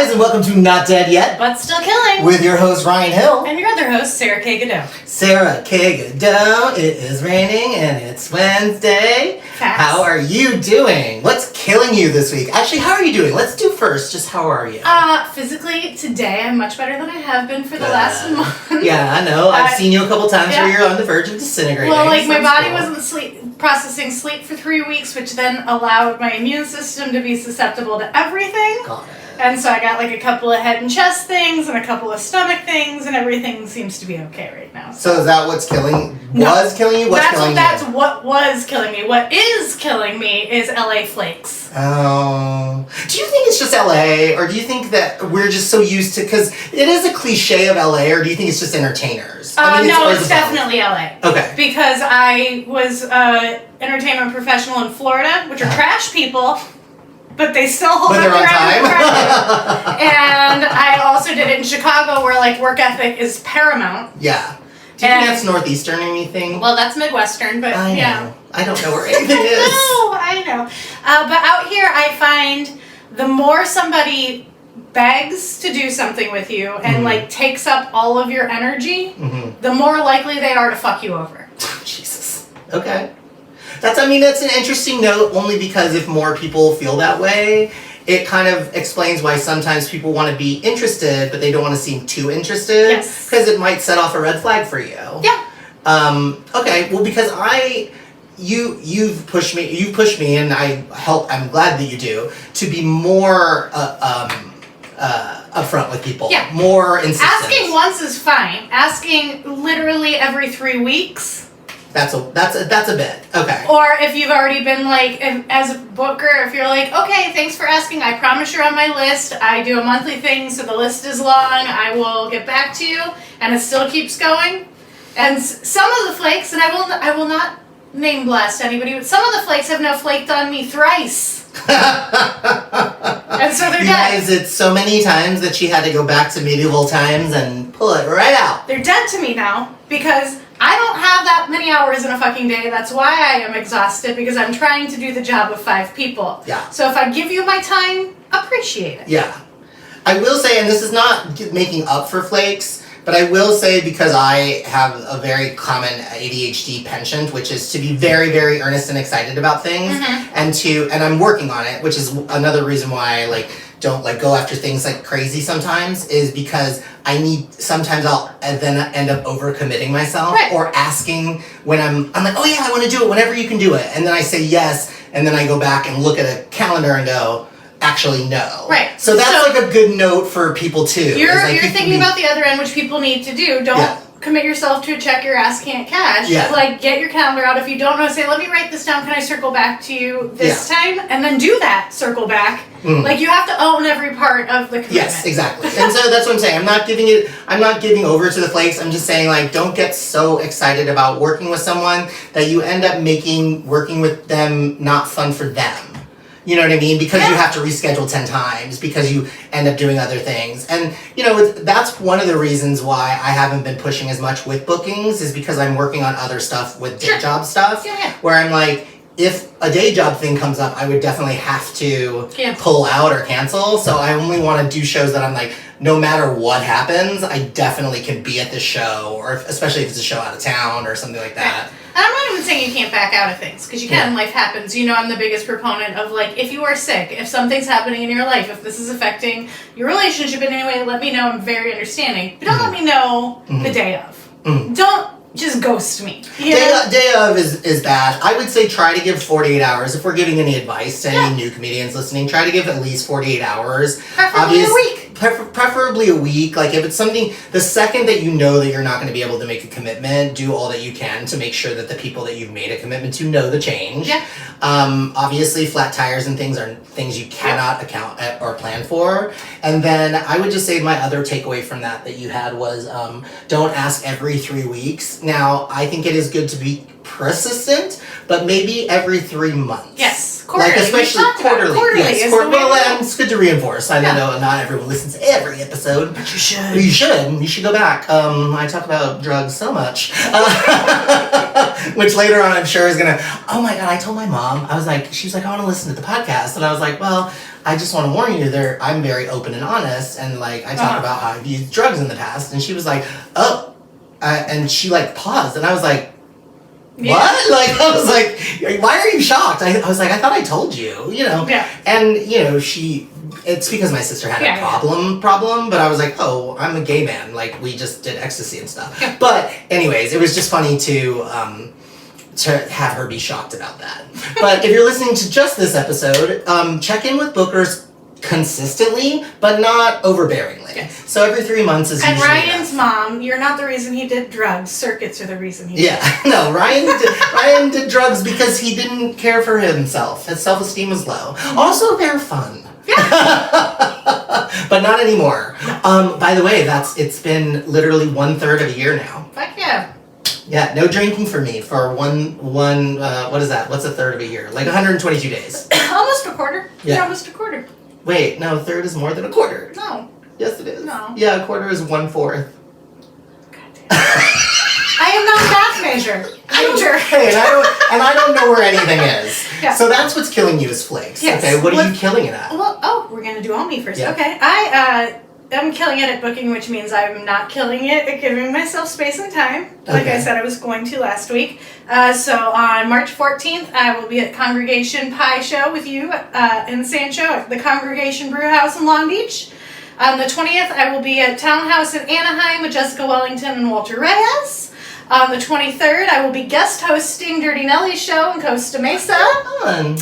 guys, and welcome to Not Dead Yet, but Still Killing, with your host Ryan Hill and your other host Sarah K. Godot. Sarah K. Godot. It is raining and it's Wednesday. Facts. How are you doing? What's killing you this week? Actually, how are you doing? Let's do first. Just how are you? Physically today I'm much better than I have been for the last month. Yeah, I know. I've seen you a couple times where you're on the verge of disintegrating. Well, like my body wasn't processing sleep for 3 weeks, which then allowed my immune system to be susceptible to everything. Got it. And so I got like a couple of head and chest things and a couple of stomach things, and everything seems to be okay right now. So is that what's killing? Was killing you? What's killing you? That's what was killing me. What is killing me is LA flakes. Oh. Do you think it's just LA, or do you think that we're just so used to, because it is a cliche of LA, or do you think it's just entertainers? No, it's definitely LA. Okay. Because I was an entertainment professional in Florida, which are trash people, but they still hold up their end of the bargain. And I also did it in Chicago, where like work ethic is paramount. Yeah. Do you think that's Northeastern or anything? Well, that's Midwestern, but I know. yeah. I don't know where anything is. I know. But out here, I find the more somebody begs to do something with you and like takes up all of your energy, the more likely they are to fuck you over. Jesus. Okay. That's an interesting note, only because if more people feel that way, it kind of explains why sometimes people want to be interested, but they don't want to seem too interested. Yes. Because it might set off a red flag for you. Yeah. Okay, well, because you've pushed me, and I'm glad that you do, to be more upfront with people. Yeah. More insistent. Asking once is fine. Asking literally every 3 weeks. That's a bit. Okay. Or if you've already been like, as a booker, if you're like, okay, thanks for asking, I promise you're on my list. I do a monthly thing, so the list is long. I will get back to you, and it still keeps going. And some of the flakes, and I will not name blast anybody, but some of the flakes have now flaked on me thrice. And so they're dead. Guys, it's so many times that she had to go back to medieval times and pull it right out. They're dead to me now, because I don't have that many hours in a fucking day. That's why I am exhausted, because I'm trying to do the job of 5 people. Yeah. So if I give you my time, appreciate it. Yeah. I will say, and this is not making up for flakes, but I will say, because I have a very common ADHD penchant, which is to be very, very earnest and excited about things, and I'm working on it, which is another reason why I don't go after things like crazy sometimes, is because sometimes I'll then end up overcommitting myself, right, or asking when I'm like, oh yeah, I want to do it whenever you can do it, and then I say yes, and then I go back and look at a calendar and go, actually no. Right. So that's a good note for people too. You're thinking about the other end, which people need to do. Don't commit yourself to a check your ass can't cash. Yeah. Get your calendar out. If you don't know, say, let me write this down. Can I circle back to you this time? And then do that. Circle back. You have to own every part of the commitment. Yes, exactly. And so that's what I'm saying. I'm not giving over to the flakes. I'm just saying, don't get so excited about working with someone that you end up making working with them not fun for them. You know what I mean? Because you have to reschedule 10 times, because you end up doing other things. And, that's one of the reasons why I haven't been pushing as much with bookings, is because I'm working on other stuff with day job stuff. Where I'm like, if a day job thing comes up, I would definitely have to pull out or cancel. So I only want to do shows that I'm like, no matter what happens, I definitely can be at the show, or especially if it's a show out of town or something like that. And I'm not even saying you can't back out of things, because you can. Life happens. I'm the biggest proponent of, if you are sick, if something's happening in your life, if this is affecting your relationship in any way, let me know. I'm very understanding. But don't let me know the day of. Don't just ghost me. Day of is bad. I would say try to give 48 hours. If we're giving any advice to any new comedians listening, try to give at least 48 hours. Preferably a week. Preferably a week. If it's something, the second that you know that you're not going to be able to make a commitment, do all that you can to make sure that the people that you've made a commitment to know the change. Yeah. Obviously, flat tires and things are things you cannot account or plan for. And then I would just say my other takeaway from that you had was don't ask every 3 weeks. Now, I think it is good to be persistent, but maybe every 3 months. Yes. Quarterly. Especially quarterly. Yes, and it's good to reinforce. I know not everyone listens to every episode. But you should. You should go back. I talk about drugs so much. Which later on I'm sure is going to, oh my God, I told my mom, she was like, I want to listen to the podcast. And I was like, well, I just want to warn you, I'm very open and honest, and like I talk about how I've used drugs in the past. And she was like, oh, and she like paused, and I was like, what? Like I was like, why are you shocked? I was like, I thought I told you, you know. Yeah. And you know, it's because my sister had a problem, but I was like, oh, I'm a gay man. Like we just did ecstasy and stuff. Yeah. But anyways, it was just funny to have her be shocked about that. But if you're listening to just this episode, check in with bookers consistently, but not overbearingly. Yes. So every 3 months is and usually Ryan's mom, you're not the reason he did drugs. Circuits are the reason he did. No, Ryan did drugs because he didn't care for himself. His self-esteem was low. Mm-hmm. Also, they're fun. Yeah. But not anymore. By the way, it's been literally 1/3 of a year now. Fuck yeah. Yeah, no drinking for me for one. What is that? What's a third of a year? Like 122 days. Almost a quarter. Yeah. Almost a quarter. Wait, no, a third is more than a quarter. No. Yes, it is. No. Yeah, a quarter is 1/4. God damn. I am not a math major. Hey, and I don't know where anything is. Yeah. So that's what's killing you is flakes. Yes. Okay, what are you killing it at? Well, we're gonna do all me first. Yeah. Okay. I'm killing it at booking, which means I'm not killing it at giving myself space and time, like Okay. I said I was going to last week. So on March 14th, I will be at Congregation Pie Show with you in Sancho at the Congregation Brew House in Long Beach. On the 20th, I will be at Townhouse in Anaheim with Jessica Wellington and Walter Reyes. On the 23rd, I will be guest hosting Dirty Nelly's show in Costa Mesa. Fun.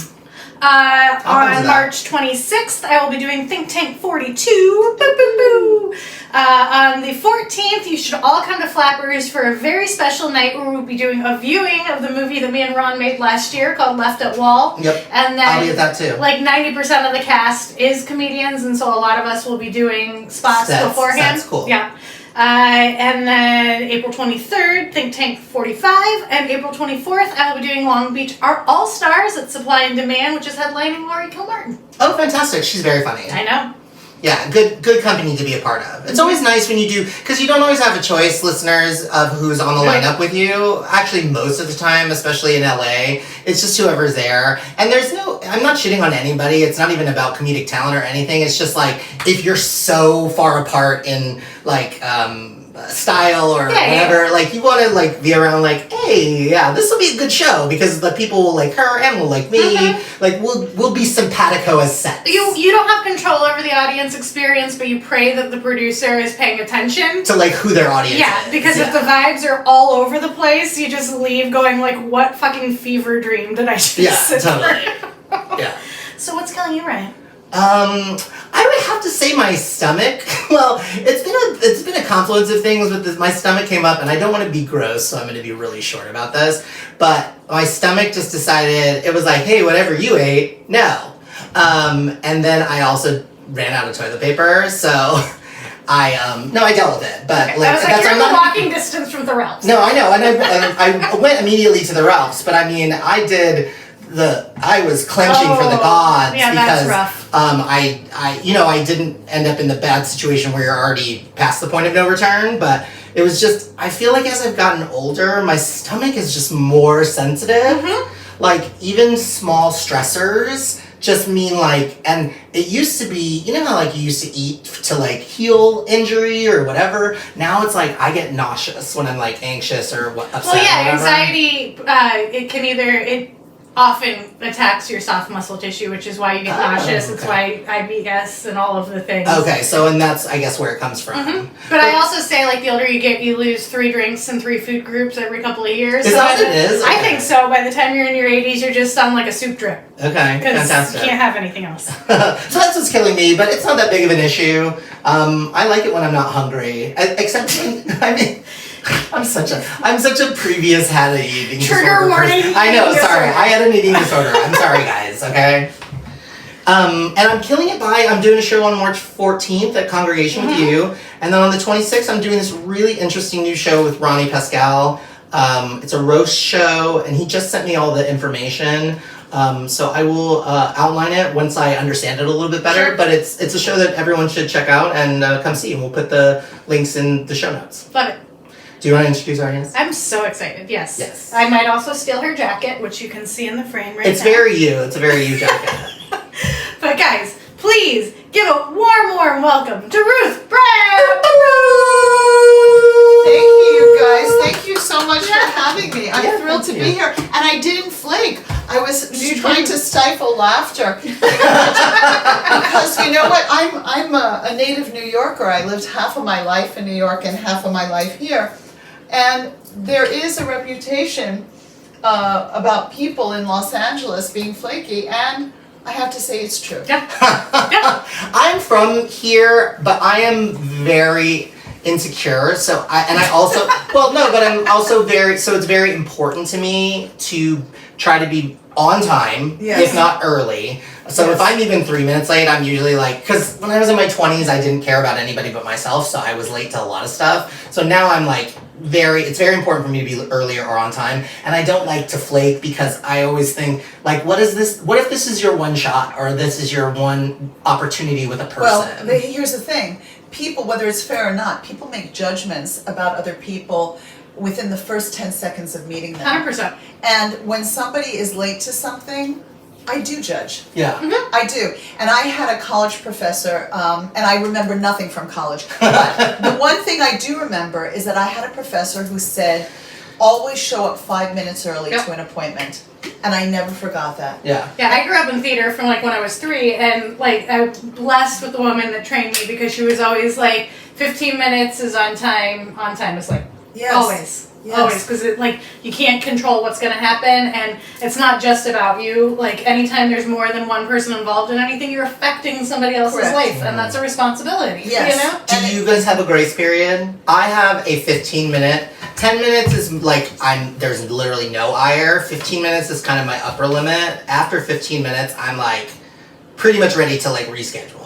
On March 26th, I will be doing Think Tank 42. Boo, boo, boo. On the 14th, you should all come to Flappers for a very special night where we'll be doing a viewing of the movie that me and Ron made last year called Left at Wall. Yep. And then, I'll be at that too. like 90% of the cast is comedians, and so a lot of us will be doing spots beforehand. That's cool. Yeah. And then April 23rd, Think Tank 45, and April 24th, I will be doing Long Beach Art All-Stars at Supply and Demand, which is headlining Laurie Kilmartin. Oh, fantastic. She's very funny. I know. Yeah, good company to be a part of. It's always nice when you do, because you don't always have a choice, listeners, of who's on the lineup with you. Actually, most of the time, especially in LA, it's just whoever's there. And I'm not shitting on anybody. It's not even about comedic talent or anything. It's just like, if you're so far apart in, like, style or whatever, like you want to like be around like, hey, yeah, this will be a good show because the people will like her and will like me. Like we'll be simpatico as sets. You don't have control over the audience experience, but you pray that the producer is paying attention to like who their audience is. Because if the vibes are all over the place, you just leave going like, what fucking fever dream did I just sit totally. through? Yeah. So what's killing you, Ryan? I would have to say my stomach. Well, it's been a confluence of things with this. My stomach came up, and I don't want to be gross, so I'm going to be really short about this. But my stomach just decided, it was like, hey, whatever you ate, no. And then I also ran out of toilet paper, so I dealt with it. But okay. I was like, you're in the walking distance from the Ralphs. No, I know, and I went immediately to the Ralphs, but I mean, I was clenching for the gods because that's rough. I didn't end up in the bad situation where you're already past the point of no return, but it was just, I feel like as I've gotten older, my stomach is just more sensitive. Mm-hmm. Like even small stressors just mean like, and it used to be, you know how like you used to eat to like heal injury or whatever? Now it's like I get nauseous when I'm like anxious or upset. Well, yeah, or whatever. Anxiety, it often attacks your soft muscle tissue, which is why you get nauseous. Okay. It's why IBS and all of the things. Okay, so and that's I guess where it comes from. Mm-hmm. But I also say like the older you get, you lose 3 drinks and 3 food groups every couple of years. Is that what it is? Okay. I think so. By the time you're in your 80s, you're just on like a soup drip. Okay, fantastic. You can't have anything else. So that's what's killing me, but it's not that big of an issue. I like it when I'm not hungry, except I mean. I'm such a previous had an eating disorder. Trigger warning. I know, sorry. I had an eating disorder. I'm sorry, guys, okay? And I'm killing it I'm doing a show on March 14th at Congregation with you. And then on the 26th, I'm doing this really interesting new show with Ronnie Pascal. It's a roast show, and he just sent me all the information. So I will outline it once I understand it a little bit better. Sure. But it's a show that everyone should check out and come see. And we'll put the links in the show notes. Love it. Do you want to introduce our guest? I'm so excited, yes. Yes. I might also steal her jacket, which you can see in the frame right It's now. very you. It's a very you jacket. But guys, please give a warm welcome to Ruth Brandt! Thank you guys. Thank you so much for having me. I'm thrilled to be here. And I didn't flake. I was trying to stifle laughter. Because you know what? I'm a native New Yorker. I lived half of my life in New York and half of my life here. And there is a reputation about people in Los Angeles being flaky, and I have to say it's true. I'm from here, but I am very insecure. So I also I'm also so it's very important to me to try to be on time, if not early. So if I'm even 3 minutes late, I'm usually like, because when I was in my 20s, I didn't care about anybody but myself, so I was late to a lot of stuff. So now I'm like, it's very important for me to be earlier or on time, and I don't like to flake because I always think, like, what if this is your one shot, or this is your one opportunity with a person? Well, here's the thing. People, whether it's fair or not, people make judgments about other people within the first 10 seconds of meeting them. 100%. And when somebody is late to something, I do judge. Yeah. I do. And I had a college professor, and I remember nothing from college. But the one thing I do remember is that I had a professor who said, always show up 5 minutes early to an appointment. And I never forgot that. Yeah. Yeah, I grew up in theater from like when I was 3, and like I was blessed with the woman that trained me because she was always like, 15 minutes is on time is like, always. Yes. Always, because like you can't control what's going to happen, and it's not just about you. Like anytime there's more than one person involved in anything, you're affecting somebody else's life, and that's a responsibility. Yes. You know? Do you guys have a grace period? I have a 15-minute. 10 minutes is like there's literally no ire. 15 minutes is kind of my upper limit. After 15 minutes, I'm like pretty much ready to like reschedule.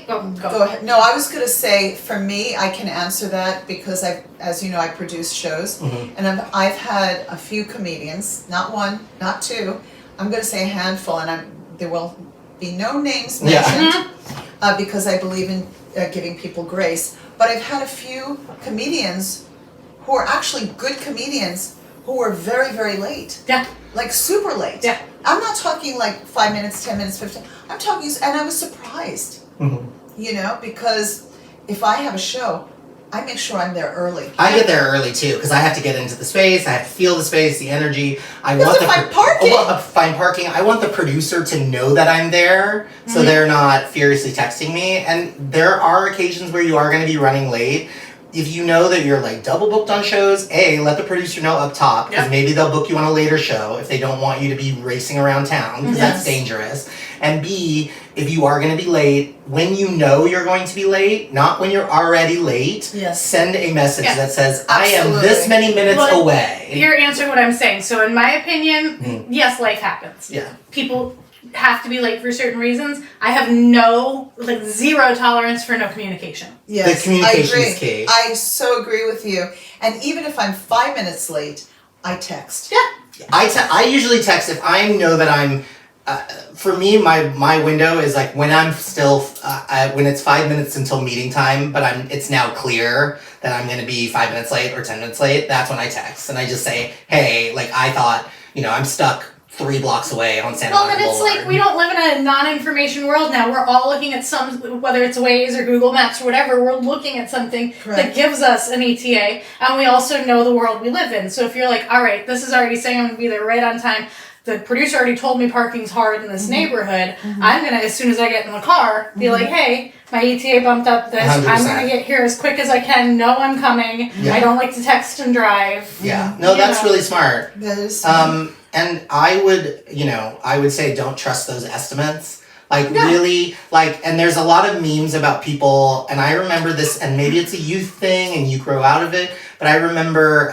Go ahead. No, I was going to say, for me, I can answer that because as you know, I produce shows, and I've had a few comedians, not one, not two. I'm going to say a handful, and there will be no names mentioned because I believe in giving people grace. But I've had a few comedians who are actually good comedians who were very, very late. Yeah. Like super late. Yeah. I'm not talking like 5 minutes, 10 minutes, 15. I'm talking, and I was surprised. You know, because if I have a show, I make sure I'm there early. I get there early too, because I have to get into the space. I have to feel the space, the energy. I want to find parking. Find parking. I want the producer to know that I'm there, so they're not furiously texting me. And there are occasions where you are going to be running late. If you know that you're like double booked on shows, let the producer know up top, because maybe they'll book you on a later show if they don't want you to be racing around town, because that's dangerous. And B, if you are going to be late, when you know you're going to be late, not when you're already late, send a message that says, I am this many minutes away. You're answering what I'm saying. So in my opinion, yes, life happens. Yeah. People have to be late for certain reasons. I have zero tolerance for no communication. Yes, the communication I agree. is key. I so agree with you. And even if I'm 5 minutes late, I text. Yeah. I usually text if I know that I'm. For me, my window is like when I'm still when it's 5 minutes until meeting time, but it's now clear that I'm going to be 5 minutes late or 10 minutes late. That's when I text, and I just say, hey, like I thought, I'm stuck 3 blocks away on Santa Monica Boulevard. Boulevard. Like we don't live in a non-information world now. We're all looking at whether it's Waze or Google Maps or whatever, we're looking at something that gives us an ETA, and we also know the world we live in. So if you're like, all right, this is already saying I'm going to be there right on time, the producer already told me parking's hard in this neighborhood, I'm going to, as soon as I get in the car, be like, hey, my ETA bumped up this, 100%. I'm going to get here as quick as I can, know I'm coming, I don't like to text and drive. Yeah, no, that's really smart. That is smart. And I would say don't trust those estimates. Really, and there's a lot of memes about people, and I remember this, and maybe it's a youth thing and you grow out of it, but I remember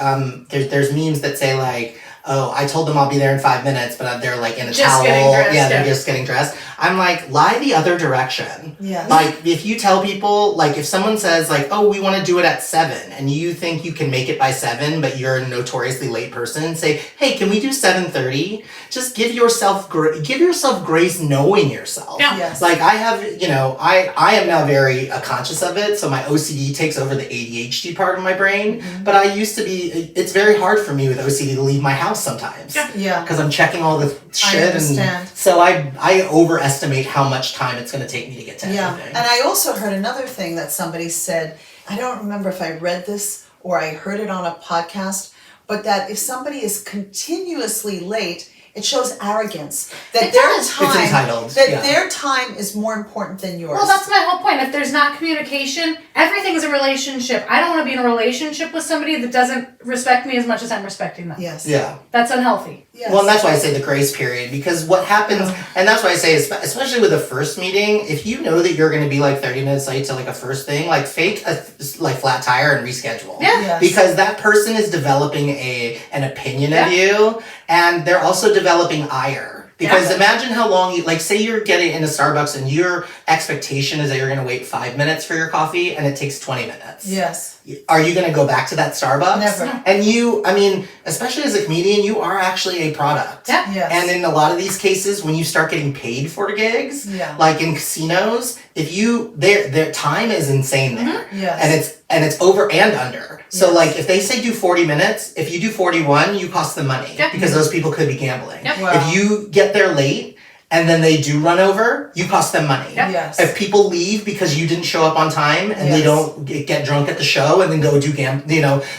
there's memes that say like, oh, I told them I'll be there in 5 minutes, but they're like in a towel. They're just getting dressed. I'm like, lie the other direction. Yes. Like, if you tell people, like, if someone says, like, oh, we want to do it at 7, and you think you can make it by 7, but you're a notoriously late person, say, hey, can we do 7:30? Just give yourself grace knowing yourself. Yeah. Yes. Like, I have, I am now very conscious of it, so my OCD takes over the ADHD part of my brain, but I used to be, it's very hard for me with OCD to leave my house house sometimes. Yeah. Because I'm checking all the shit. I understand. And so I overestimate how much time it's going to take me to get to Yeah, everything. and I also heard another thing that somebody said, I don't remember if I read this or I heard it on a podcast, but that if somebody is continuously late, it shows arrogance. That It their does. time, It's entitled, that yeah. their time is more important than yours. Well, that's my whole point. If there's not communication, everything's a relationship. I don't want to be in a relationship with somebody that doesn't respect me as much as I'm respecting them. Yes. Yeah. That's unhealthy. Yes. Well, and that's why I say the grace period, because what happens, and that's why I say, especially with a first meeting, if you know that you're going to be like 30 minutes late to like a first thing, like fake a like flat tire and reschedule. Yeah. Yes. Because that person is developing an opinion of Yeah. you, and they're also developing ire. Because Yeah. imagine how long you, like say you're getting into Starbucks and your expectation is that you're going to wait 5 minutes for your coffee and it takes 20 minutes. Yes. Are you going to go back to that Starbucks? Never. And I mean, especially as a comedian, you are actually a product. Yeah. Yes. And in a lot of these cases, when you start getting paid for gigs, Yeah. like in casinos, if their time is insane there, Yes. and it's over and under. So Yes. like if they say do 40 minutes, if you do 41, you cost them money Yeah. because those people could be gambling. Yep. Wow. If you get there late and then they do run over, you cost them money. Yep. Yes. If people leave because you didn't show up on time and they Yes. don't get drunk at the show and then go do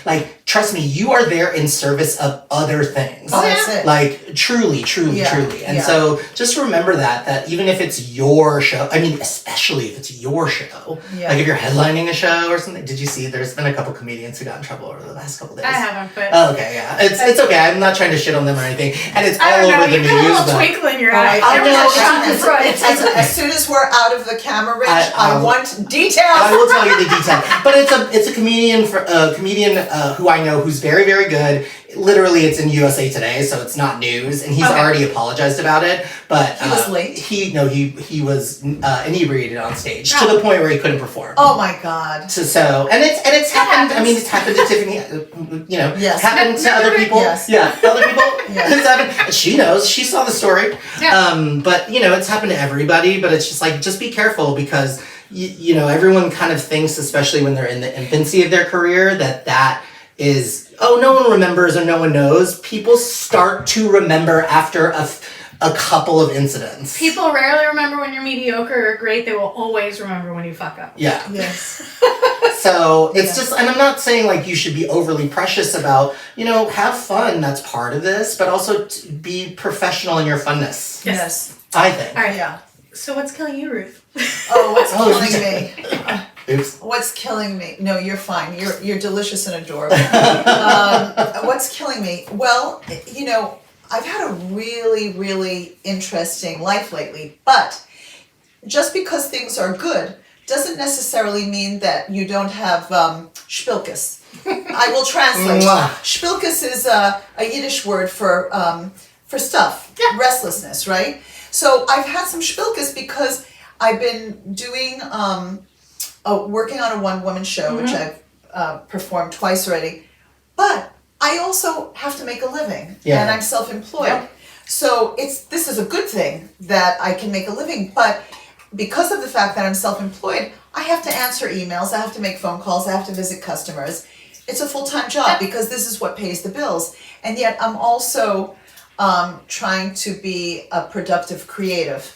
like trust me, you are there in service of other things. Oh, that's it. Like truly, Yeah, truly. And yeah. so just remember that even if it's your show, I mean, especially if it's your show, Yeah. like if you're headlining a show or something, did you see there's been a couple comedians who got in trouble over the last couple days? I haven't, but Oh, okay, yeah. It's okay. I'm not trying to shit on them or anything. And it's I all don't know. over the You got a news. little But twinkle in your Oh, eye. I There was know. a shot in front. As soon as we're out of the camera, Rich, I I want details. I will tell you the detail. But it's a comedian who I know who's very, very good. Literally, it's in USA Today, so it's not news, and he's Okay. already apologized about it. But He was late? He was inebriated on stage to the point where he couldn't perform. Oh my God. So and it's That happened. I happens. mean, it's happened to Tiffany. Yes. happened to other people. Yes. Yeah, other people. Yes. It's happened. And she knows. She saw the story. Yeah. But it's happened to everybody. But it's just like just be careful because everyone kind of thinks, especially when they're in the infancy of their career, that is no one remembers or no one knows. People start to remember after a couple of incidents. People rarely remember when you're mediocre or great. They will always remember when you fuck up. Yeah. Yes. So it's Yeah. just, and I'm not saying like you should be overly precious about, have fun. That's part of this, but also be professional in your funness. Yes. I think. All right. Yeah. So what's killing you, Ruth? Oh, what's Oh, killing me? Oops. What's killing me? No, you're fine. You're delicious and adorable. What's killing me? Well, I've had a really, really interesting life lately, but just because things are good doesn't necessarily mean that you don't have spilkus. I will translate. Mwah. Spilkus is a Yiddish word for stuff, Yeah. restlessness, right? So I've had some spilkus because I've been doing working on a one-woman show, which I've performed twice already, but I also have to make a living, Yeah. and I'm self-employed. Yeah. So this is a good thing that I can make a living, but because of the fact that I'm self-employed, I have to answer emails, I have to make phone calls, I have to visit customers. It's a full-time job because this is what pays the bills, and yet I'm also trying to be a productive creative.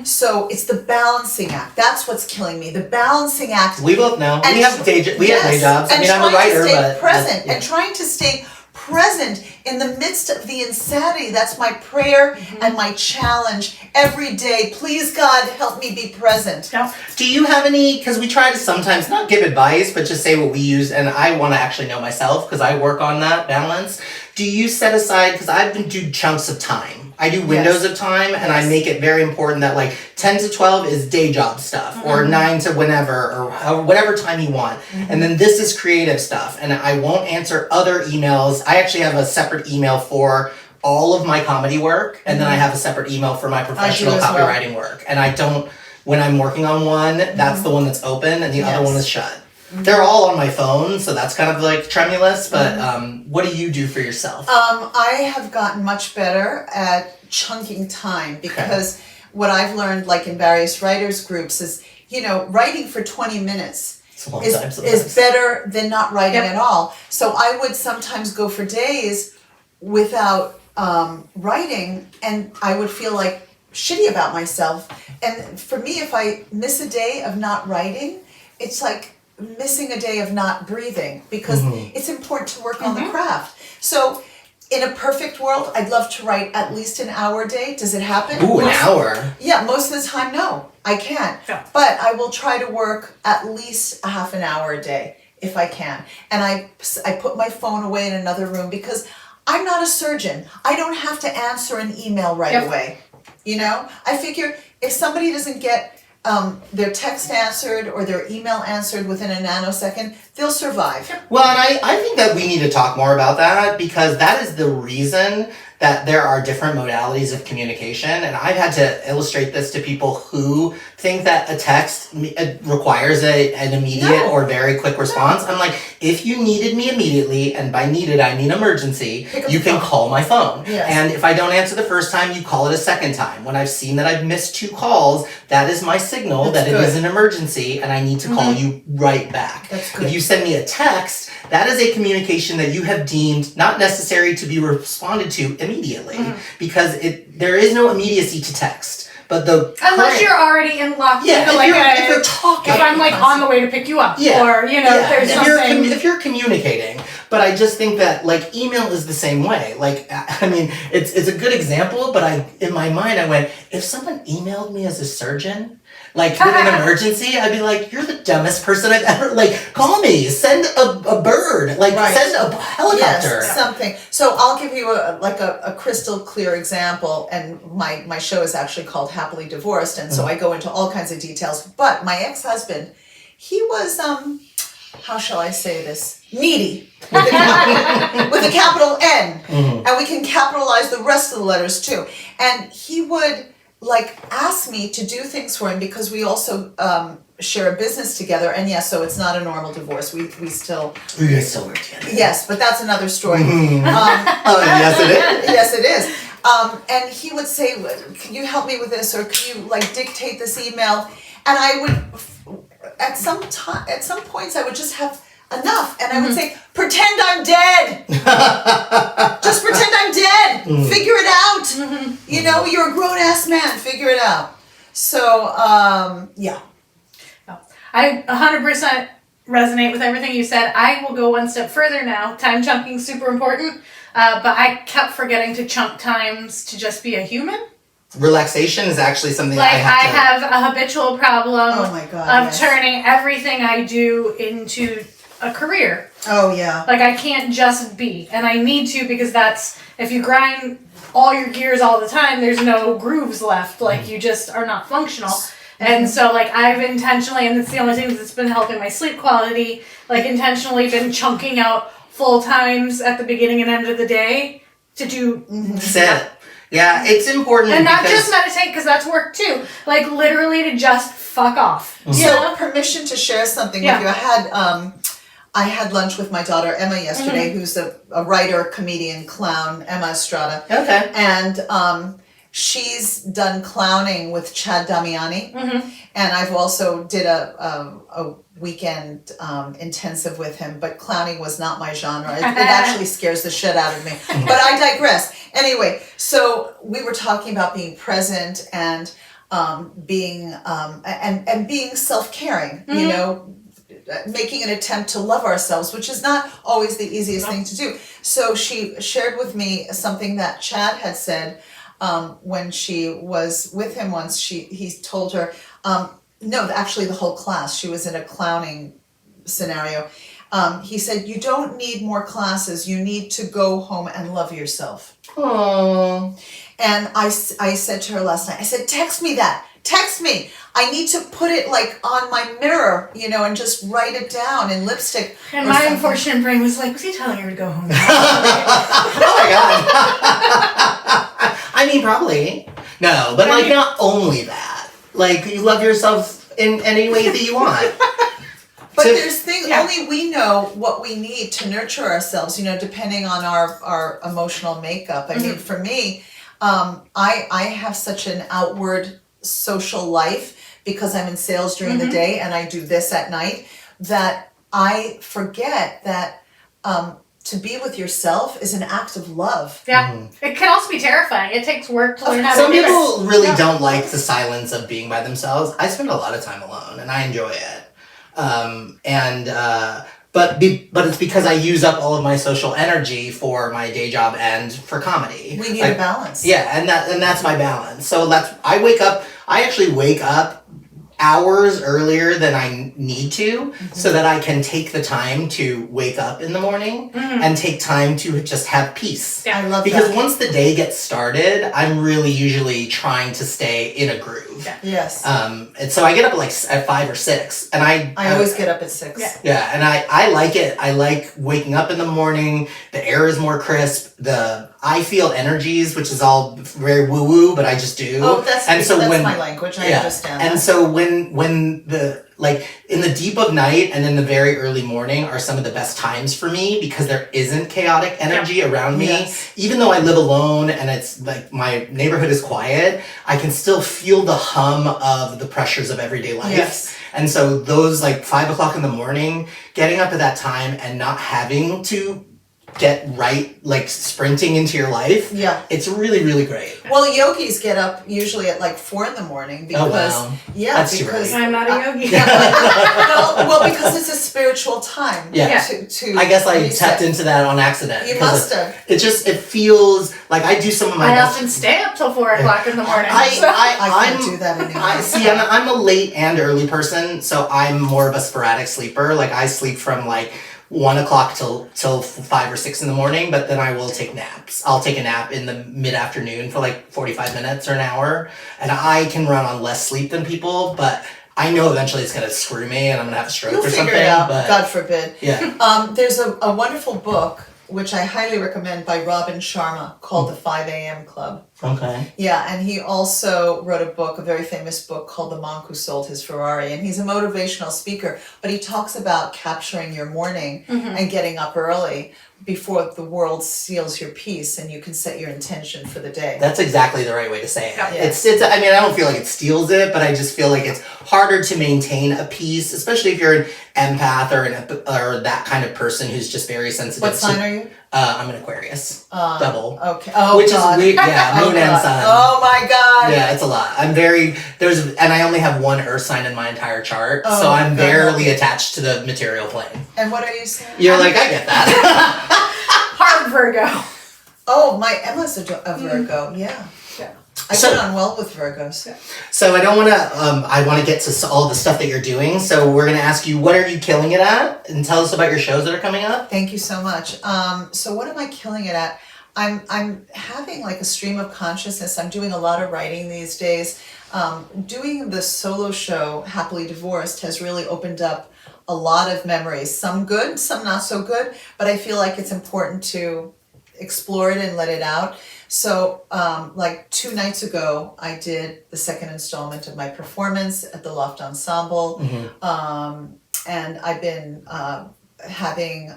So it's the balancing act. That's what's killing me. The balancing act. We both know. And We have day jobs. I and mean, I'm a trying to writer, stay but present yeah. and trying to stay present in the midst of the insanity. That's my prayer and my challenge every day. Please, God, help me be present. No. Do you have any, because we try to sometimes not give advice, but just say what we use, and I want to actually know myself because I work on that balance. Do you set aside, because I've been doing chunks of time. I do windows of time, and I make it very important that like 10 to 12 is day job stuff, or 9 to whenever, or whatever time you want. And then this is creative stuff, and I won't answer other emails. I actually have a separate email for all of my comedy work, and then I have a separate email for my professional as well. copywriting work. And I don't, when I'm working on one, that's the one that's open, and the other Yes. one is shut. They're all on my phone, so that's kind of like tremulous, but what do you do for yourself? I have gotten much better at chunking time because what I've learned, like in various writers groups, is writing for 20 minutes It's a long is, time sometimes. is better than not writing Yep. at all. So I would sometimes go for days without writing, and I would feel like shitty about myself. And for me, if I miss a day of not writing, it's like missing a day of not breathing, because it's important to work on the craft. So in a perfect world, I'd love to write at least an hour a day. Does it happen? Ooh, an hour? Yeah, most of the time, no, I can't. Yeah. But I will try to work at least a half an hour a day if I can. And I put my phone away in another room, because I'm not a surgeon. I don't have to answer an email right away. You know, I figure if somebody doesn't get their text answered or their email answered within a nanosecond, they'll survive. Well, and I think that we need to talk more about that, because that is the reason that there are different modalities of communication. And I've had to illustrate this to people who think that a text requires an immediate or very quick response. I'm like, if you needed me immediately, and by needed I mean emergency, you can call my phone. Yes. And if I don't answer the first time, you call it a second time. When I've seen that I've missed 2 calls, that is my signal that it is an emergency and I need to call you right back. That's good. If you send me a text, that is a communication that you have deemed not necessary to be responded to immediately, because there is no immediacy to text. But unless you're already in locked if if you're talking, if I'm like on the way to pick you up, or there's something. If you're communicating. But I just think that like email is the same way. Like, I mean, it's a good example, but in my mind I went, if someone emailed me as a surgeon, like with an emergency, I'd be like, you're the dumbest person I've ever, like, call me, send a bird, like send a helicopter. Yes, something. So I'll give you a crystal clear example, and my show is actually called Happily Divorced, and so I go into all kinds of details. But my ex-husband, he was, how shall I say this? Needy. With a capital N. And we can capitalize the rest of the letters too. And he would like ask me to do things for him, because we also share a business together. And yes, so it's not a normal divorce. We still... You guys still work together. Yes, but that's another story. Yes it is. Yes, it is. And he would say, can you help me with this? Or can you like dictate this email? And I would, at some points I would just have enough. And I would say, pretend I'm dead. Just pretend I'm dead. Figure it out. You know, you're a grown ass man. Figure it out. So, yeah. I 100% resonate with everything you said. I will go one step further now. Time chunking is super important. But I kept forgetting to chunk times to just be a human. Relaxation is actually something like that I have a habitual problem of turning everything I do into a career. Oh yeah. Like I can't just be, and I need to, because that's, if you grind all your gears all the time, there's no grooves left. Like you just are not functional. And so like I've intentionally, and it's the only thing that's been helping my sleep quality, like intentionally been chunking out full times at the beginning and end of the day to do. Set. Yeah, it's important. And not just meditate, because that's work too. Like literally to just fuck off. So permission to share something with you. I had lunch with my daughter Emma yesterday, who's a writer, comedian, clown, Emma Estrada. Okay. And she's done clowning with Chad Damiani. And I've also did a weekend intensive with him, but clowning was not my genre. It actually scares the shit out of me. But I digress. Anyway, so we were talking about being present and being being self-caring, you know, making an attempt to love ourselves, which is not always the easiest thing to do. So she shared with me something that Chad had said when she was with him once. He told her, no, actually the whole class, she was in a clowning scenario. He said, you don't need more classes, you need to go home and love yourself. Aww. And I said to her last night, I said, text me that. Text me. I need to put it like on my mirror, you know, and just write it down in lipstick. And my unfortunate brain was like, was he telling her to go home? Oh my god. I mean, probably. No, but like not only that. Like you love yourself in any way that you want. But there's things, only we know what we need to nurture ourselves, you know, depending on our emotional makeup. I mean, for me, I have such an outward social life because I'm in sales during the day and I do this at night, that I forget that to be with yourself is an act of love. Yeah. It can also be terrifying. It takes work to learn how Some to do it. people really don't like the silence of being by themselves. I spend a lot of time alone, and I enjoy it. But it's because I use up all of my social energy for my day job and for comedy. We need a balance. Yeah, and that's my balance. So I actually wake up hours earlier than I need to, so that I can take the time to wake up in the morning and take time to just have peace. Yeah. I love Because that. once the day gets started, I'm really usually trying to stay in a groove. Yeah. Yes. And so I get up at 5 or 6, and I always get up at 6. Yeah. yeah, and I like it. I like waking up in the morning. The air is more crisp. I feel energies, which is all very woo woo, but I just do. Oh, that's my language. I understand. And so when in the deep of night and in the very early morning are some of the best times for me, because there isn't chaotic energy around me. Yes. Even though I live alone and it's like my neighborhood is quiet, I can still feel the hum of the pressures of everyday life. Yes. And so those 5 o'clock in the morning, getting up at that time and not having to get right, sprinting into your life. Yeah. It's really, really great. Well, yogis get up usually at 4 in the morning because That's too because early. I'm not a yogi. because it's a spiritual time. Yeah. To I guess I reset. tapped into that on accident. You must have. It feels like I do some of my I best. often stay up till 4 o'clock in the morning. I can't do that anymore. I'm a late and early person, so I'm more of a sporadic sleeper. I sleep from 1 o'clock till 5 or 6 in the morning, but then I will take naps. I'll take a nap in the mid-afternoon for 45 minutes or an hour, and I can run on less sleep than people, but I know eventually it's going to screw me and I'm going to have a stroke You'll or figure something. it out, But God forbid. yeah. There's a wonderful book which I highly recommend by Robin Sharma called The 5 a.m. Club. Okay. Yeah, and he also wrote a very famous book called The Monk Who Sold His Ferrari, and he's a motivational speaker, but he talks about capturing your morning and getting up early before the world steals your peace and you can set your intention for the day. That's exactly the right way to say it. Yeah. It's I don't feel like it steals it, but I just feel like it's harder to maintain a peace, especially if you're an empath or that kind of person who's just very sensitive. What sign are you? I'm an Aquarius. Double. Okay. Oh, Which God. is weird. Yeah, moon and God. sun. Oh my God. Yeah, it's a lot. And I only have one earth sign in my entire chart, Oh, so I'm God. barely attached to the material plane. And what are you saying? You're I get that. Hard Virgo. Oh, my Emma's a Virgo. Yeah. Yeah. I get on well with Virgos. So I want to get to all the stuff that you're doing. So we're going to ask you, what are you killing it at? And tell us about your shows that are coming up. Thank you so much. So what am I killing it at? I'm having a stream of consciousness. I'm doing a lot of writing these days. Doing the solo show, Happily Divorced, has really opened up a lot of memories. Some good, some not so good, but I feel like it's important to explore it and let it out. So 2 nights ago, I did the second installment of my performance at the Loft Ensemble. And I've been having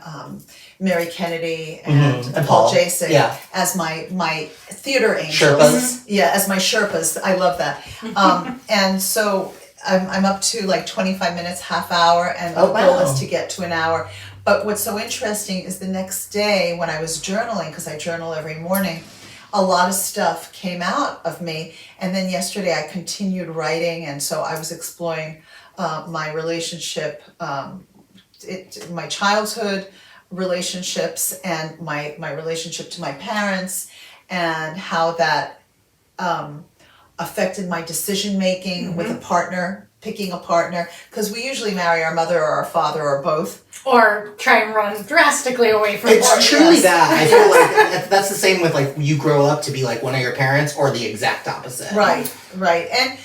Mary Kennedy and Paul Jasek as my theater angels. Sherpas. Yeah, as my Sherpas. I love that. And so I'm up to 25 minutes, half hour, and the goal is to get to an hour. But what's so interesting is the next day when I was journaling, because I journal every morning, a lot of stuff came out of me. And then yesterday I continued writing, and so I was exploring my relationship, my childhood relationships, and my relationship to my parents, and how that affected my decision making with a partner, picking a partner, because we usually marry our mother or our father or both. Or try and run drastically away from It's partners. truly that. I feel like that's the same with you grow up to be one of your parents, or the exact opposite. Right. And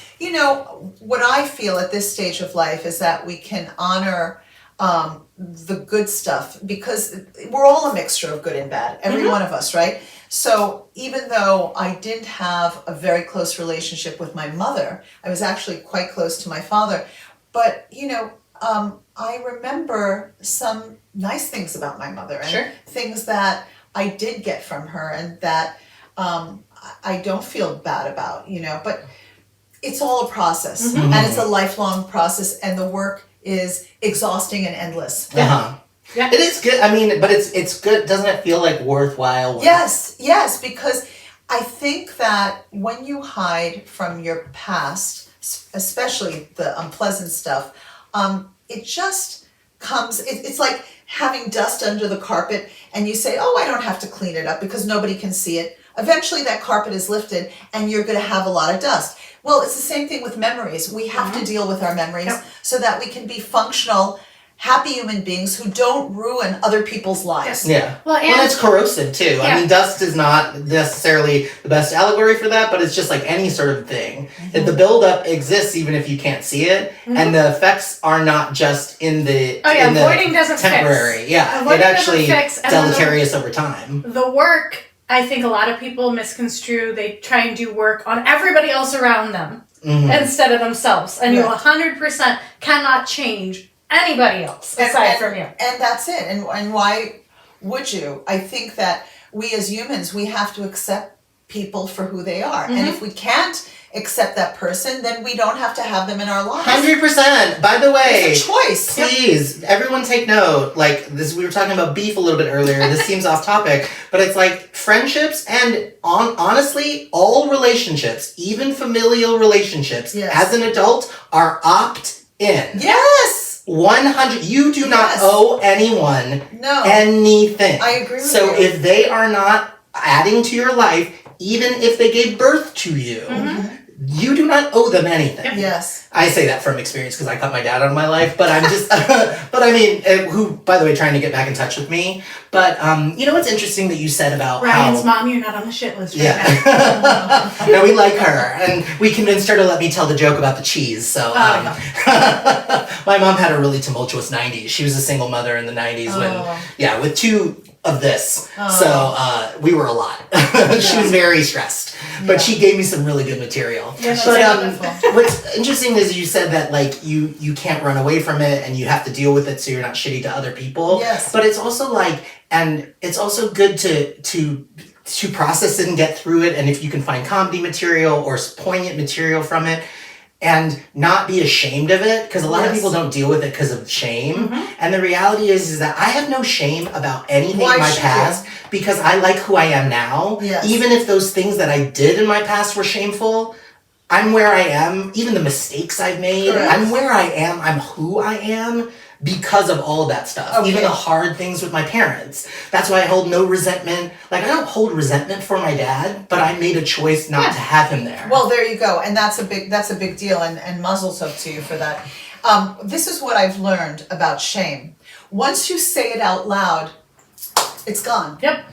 what I feel at this stage of life is that we can honor the good stuff, because we're all a mixture of good and bad, every one of us, right? So even though I didn't have a very close relationship with my mother, I was actually quite close to my father, but I remember some nice things about my mother, and things that I did get from her, and that I don't feel bad about, but it's all a process, and it's a lifelong process, and the work is exhausting and endless. Uh-huh. Yeah. It is good. I mean, but it's good. Doesn't it feel like worthwhile work? Yes, because I think that when you hide from your past, especially the unpleasant stuff, it just comes, it's like having dust under the carpet and you say, oh, I don't have to clean it up because nobody can see it. Eventually that carpet is lifted and you're going to have a lot of dust. Well, it's the same thing with memories. We have to deal with our memories so that we can be functional, happy human beings who don't ruin other people's lives. Yeah. Well, it's corrosive too. Yeah. I mean, dust is not necessarily the best allegory for that, but it's just like any sort of thing. The buildup exists even if you can't see it, and the effects are not just in the avoiding doesn't temporary. fix. Yeah, Avoiding it actually doesn't fix, and deleterious over time. The work, I think a lot of people misconstrue. They try and do work on everybody else around them instead of themselves, and you 100% cannot change anybody else aside from you. And that's it. And why would you? I think that we as humans, we have to accept people for who they are. And if we can't accept that person, then we don't have to have them in our lives. 100%. By the way, it's a choice. Please, everyone take note. Like this, we were talking about beef a little bit earlier. This seems off topic, but it's like friendships and honestly, all relationships, even familial relationships, as an adult, are opt-in. Yes. 100. You do not owe anyone anything. I agree with so you. if they are not adding to your life, even if they gave birth to you, you do not owe them anything. Yes. I say that from experience because I cut my dad out of my life, but I'm just, but I mean, who, by the way, trying to get back in touch with me. But, you know what's interesting that you said about Ryan's mom, you're not on the shit list right now. No, we like her, and we convinced her to let me tell the joke about the cheese, so. My mom had a really tumultuous 90s. She was a single mother in the 90s when, with two of this. So we were a lot. She was very stressed. But she gave me some really good material. Yeah, but what's interesting is you said that like you can't run away from it and you have to deal with it so you're not shitty to other people. Yes. But it's also like, and it's also good to process it and get through it, and if you can find comedy material or poignant material from it, and not be ashamed of it, because a lot of people don't deal with it because of shame. And the reality is that I have no shame about anything in my past because I like who I am now. Yes. Even if those things that I did in my past were shameful, I'm where I am. Even the mistakes I've made, I'm where I am. I'm who I am because of all of that stuff. Even the hard things with my parents. That's why I hold no resentment. Like, I don't hold resentment for my dad, but I made a choice not to have him there. Well, there you go. And that's a big deal. And mazel tov to you for that. This is what I've learned about shame. Once you say it out loud, it's gone. Yep.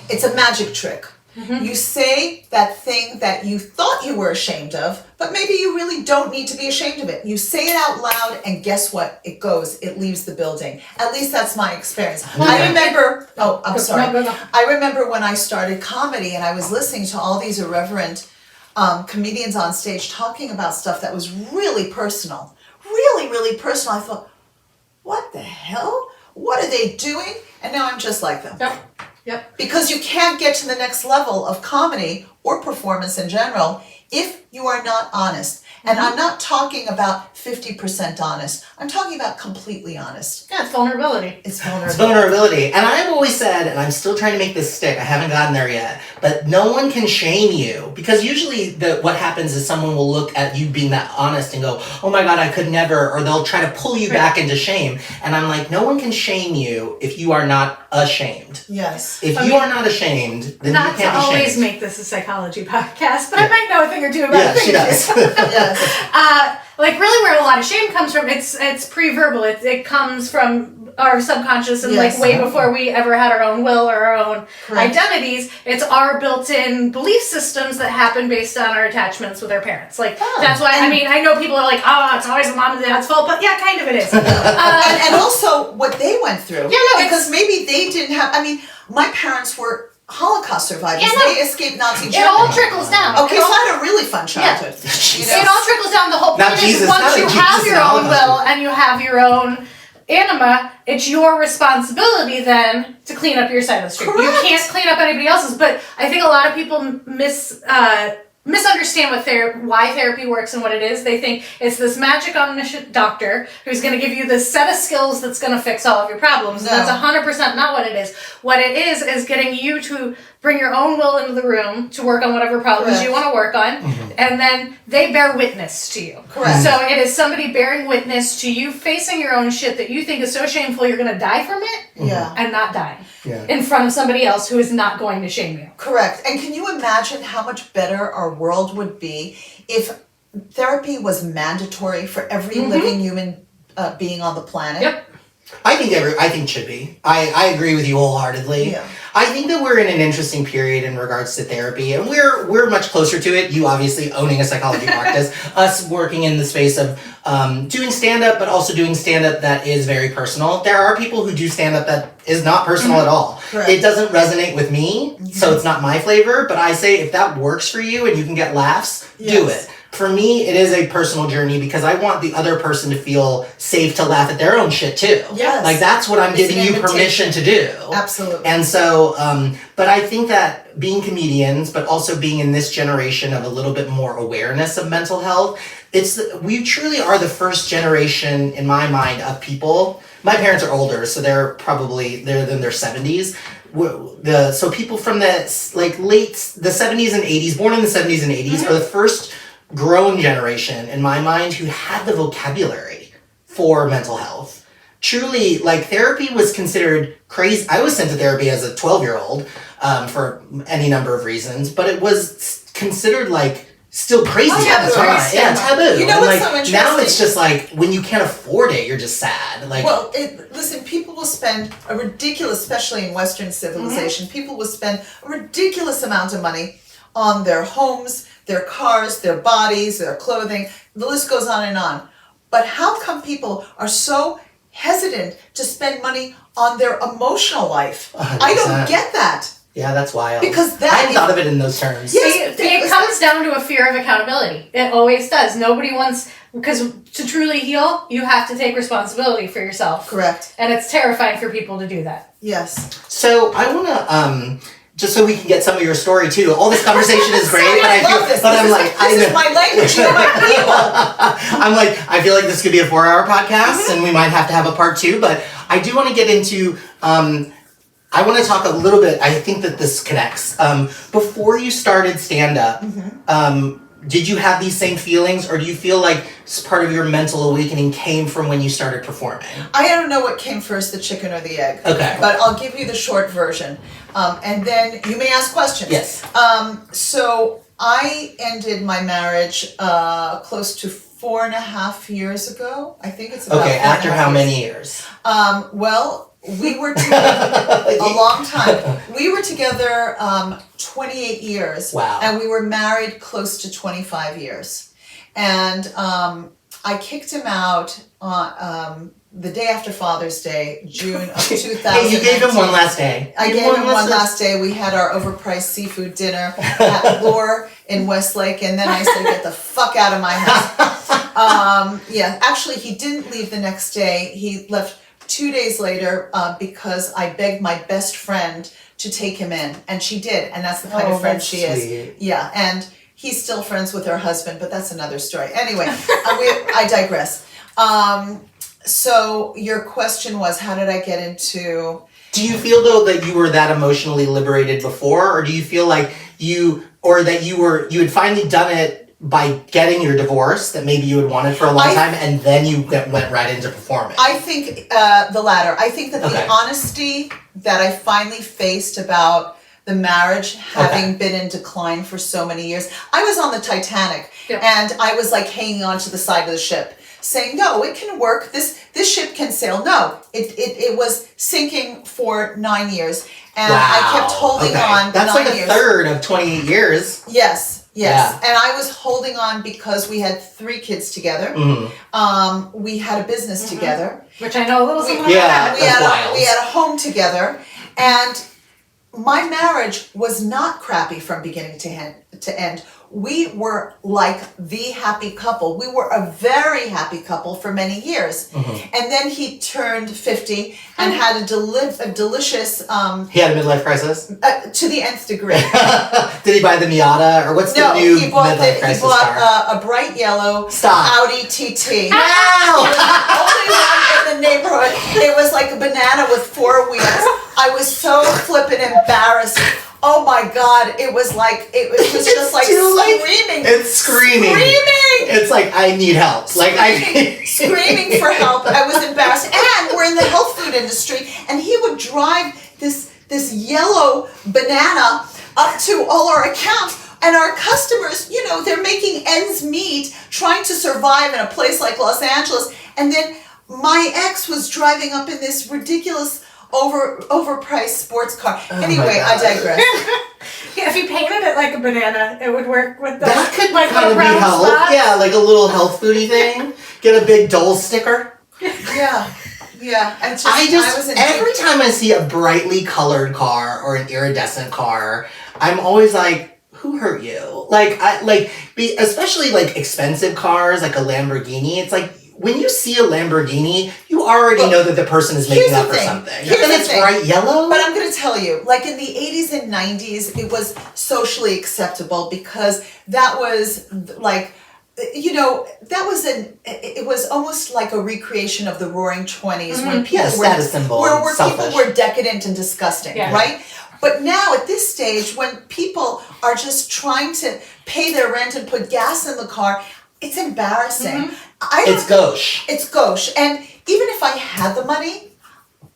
It's a magic trick. You say that thing that you thought you were ashamed of, but maybe you really don't need to be ashamed of it. You say it out loud, and guess what? It goes. It leaves the building. At least that's my experience. I remember. Oh, I'm sorry. No. I remember when I started comedy, and I was listening to all these irreverent comedians on stage talking about stuff that was really personal, really, really personal. I thought, what the hell? What are they doing? And now I'm just like them. Yep. Because you can't get to the next level of comedy or performance in general if you are not honest. And I'm not talking about 50% honest. I'm talking about completely honest. Yeah, it's vulnerability. It's vulnerability. It's vulnerability. And I've always said, and I'm still trying to make this stick, I haven't gotten there yet, but no one can shame you. Because usually what happens is someone will look at you being that honest and go, oh my God, I could never, or they'll try to pull you back into shame. And I'm like, no one can shame you if you are not ashamed. Yes. If you are not ashamed, then you can't be shamed. Not to always make this a psychology podcast, but I might know a thing or two about she does. Yes. Like really where a lot of shame comes from, it's pre-verbal. It comes from our subconscious and like way before we ever had our own will or our own identities. It's our built-in belief systems that happen based on our attachments with our parents. Like that's why, I mean, I know people are like, oh, it's always the mom and dad's fault, but yeah, kind of it is. And also what they went through. Yeah, no, because maybe they didn't have, I mean, my parents were Holocaust survivors. Yeah, no. They escaped Nazi Germany. It all trickles down. Okay, so I had a really fun childhood. It all trickles down. The whole Not point Jesus, is once not you like have Jesus your and own Holocaust. will and you have your own anima, it's your responsibility then to clean up your side of the street. You Correct. can't clean up anybody else's. But I think a lot of people misunderstand why therapy works and what it is. They think it's this magic omniscient doctor who's going to give you this set of skills that's going to fix all of your problems. No. And that's 100% not what it is. What it is getting you to bring your own will into the room to work on whatever problems you want to work on, and then they bear witness to you. Correct. So it is somebody bearing witness to you facing your own shit that you think is so shameful you're going to die from it, and not dying in front of somebody else who is not going to shame you. Correct. And can you imagine how much better our world would be if therapy was mandatory for every living human being on the planet? Yep. I think it should be. I agree with you wholeheartedly. Yeah. I think that we're in an interesting period in regards to therapy, and we're much closer to it. You obviously owning a psychology practice, us working in the space of doing stand-up, but also doing stand-up that is very personal. There are people who do stand-up that is not personal at all. Correct. It doesn't resonate with me, so it's not my flavor, but I say if that works for you and you can get laughs, do it. For me, it is a personal journey because I want the other person to feel safe to laugh at their own shit too. Yes. Like that's what I'm It's giving an you permission to do. Absolutely. And so, but I think that being comedians, but also being in this generation of a little bit more awareness of mental health, we truly are the first generation in my mind of people. My parents are older, so they're in their 70s. So people from the late the 70s and 80s, born in the 70s and 80s, are the first grown generation in my mind who had the vocabulary for mental health. Truly, therapy was considered crazy. I was sent to therapy as a 12-year-old for any number of reasons, but it was considered still crazy at the time. Yeah, taboo. You know what's so and interesting? now it's just when you can't afford it, you're just sad. Listen, people will spend a ridiculous, especially in Western civilization, people will spend a ridiculous amount of money on their homes, their cars, their bodies, their clothing. The list goes on and on. But how come people are so hesitant to spend money on their emotional life? 100%. I don't get that. Yeah, that's wild. Because I hadn't thought of it in those terms. Yes, It comes down to a fear of accountability. It always does. Nobody wants, because to truly heal, you have to take responsibility for yourself. Correct. And it's terrifying for people to do that. Yes. So I want to, just so we can get some of your story too. All this conversation is great, but I love this. This is my language. You're my people. I'm I feel like this could be a 4-hour podcast, and we might have to have a part 2. But I do want to get into. I want to talk a little bit. I think that this connects. Before you started stand-up, did you have these same feelings, or do you feel like part of your mental awakening came from when you started performing? I don't know what came first, the chicken or the egg. Okay. But I'll give you the short version. And then you may ask questions. Yes. So I ended my marriage close to 4.5 years ago. I think it's about Okay, after how many years? Well, we were together a long time. We were together 28 years. Wow. And we were married close to 25 years. And I kicked him out on the day after Father's Day, June of 2019. Hey, you gave him one last day. I gave him one last day. We had our overpriced seafood dinner at Lure in Westlake, and then I said, get the fuck out of my house. Actually, he didn't leave the next day. He left 2 days later because I begged my best friend to take him in, and she did, and that's the kind of friend she is. Yeah, and he's still friends with her husband, but that's another story. Anyway, I digress. So your question was, how did I get into... Do you feel though that you were that emotionally liberated before, or do you feel like you had finally done it by getting your divorce that maybe you had wanted for a long time, and then you went right into performing? I think the latter. I think that the honesty that I finally faced about the marriage having been in decline for so many years. I was on the Titanic, and I was hanging on to the side of the ship, saying, no, it can work. This ship can sail. No, it was sinking for 9 years. And I kept holding on. That's 9 years. A third of 28 years. Yes. Yeah. And I was holding on because we had 3 kids together. We had a business together. Which I know a little something about. We had a home together. And my marriage was not crappy from beginning to end. we were like the happy couple. We were a very happy couple for many years. And then he turned 50 and had a delicious... he had a midlife crisis? To the nth degree. Did he buy the Miata, or what's the new midlife crisis car? He bought a bright yellow Audi TT. Wow! Only one in the neighborhood. It was like a banana with 4 wheels. I was so flippin' embarrassed. Oh my God! It was like it was just like screaming. It's screaming. It's like I need help. Screaming for help. I was embarrassed. And we're in the health food industry, and he would drive this yellow banana up to all our accounts. And our customers, you know, they're making ends meet, trying to survive in a place like Los Angeles. And then my ex was driving up in this ridiculous overpriced sports car. Anyway, I digress. Yeah, if you painted it like a banana, it would work with the that could like kind of be health. spots. Yeah, like a little health foodie thing. Get a big Dole sticker. Yeah. And every time I see a brightly colored car or an iridescent car, I'm always like, who hurt you? Especially like expensive cars, like a Lamborghini. It's like, when you see a Lamborghini, you already know that the person is making up for something. And then it's bright yellow. But I'm going to tell you, like in the 80s and 90s, it was socially acceptable because that was like, you know, it was almost like a recreation of the Roaring 20s when people status symbol, where people were decadent and disgusting, right? But now at this stage, when people are just trying to pay their rent and put gas in the car, it's embarrassing. It's gauche. It's gauche. And even if I had the money,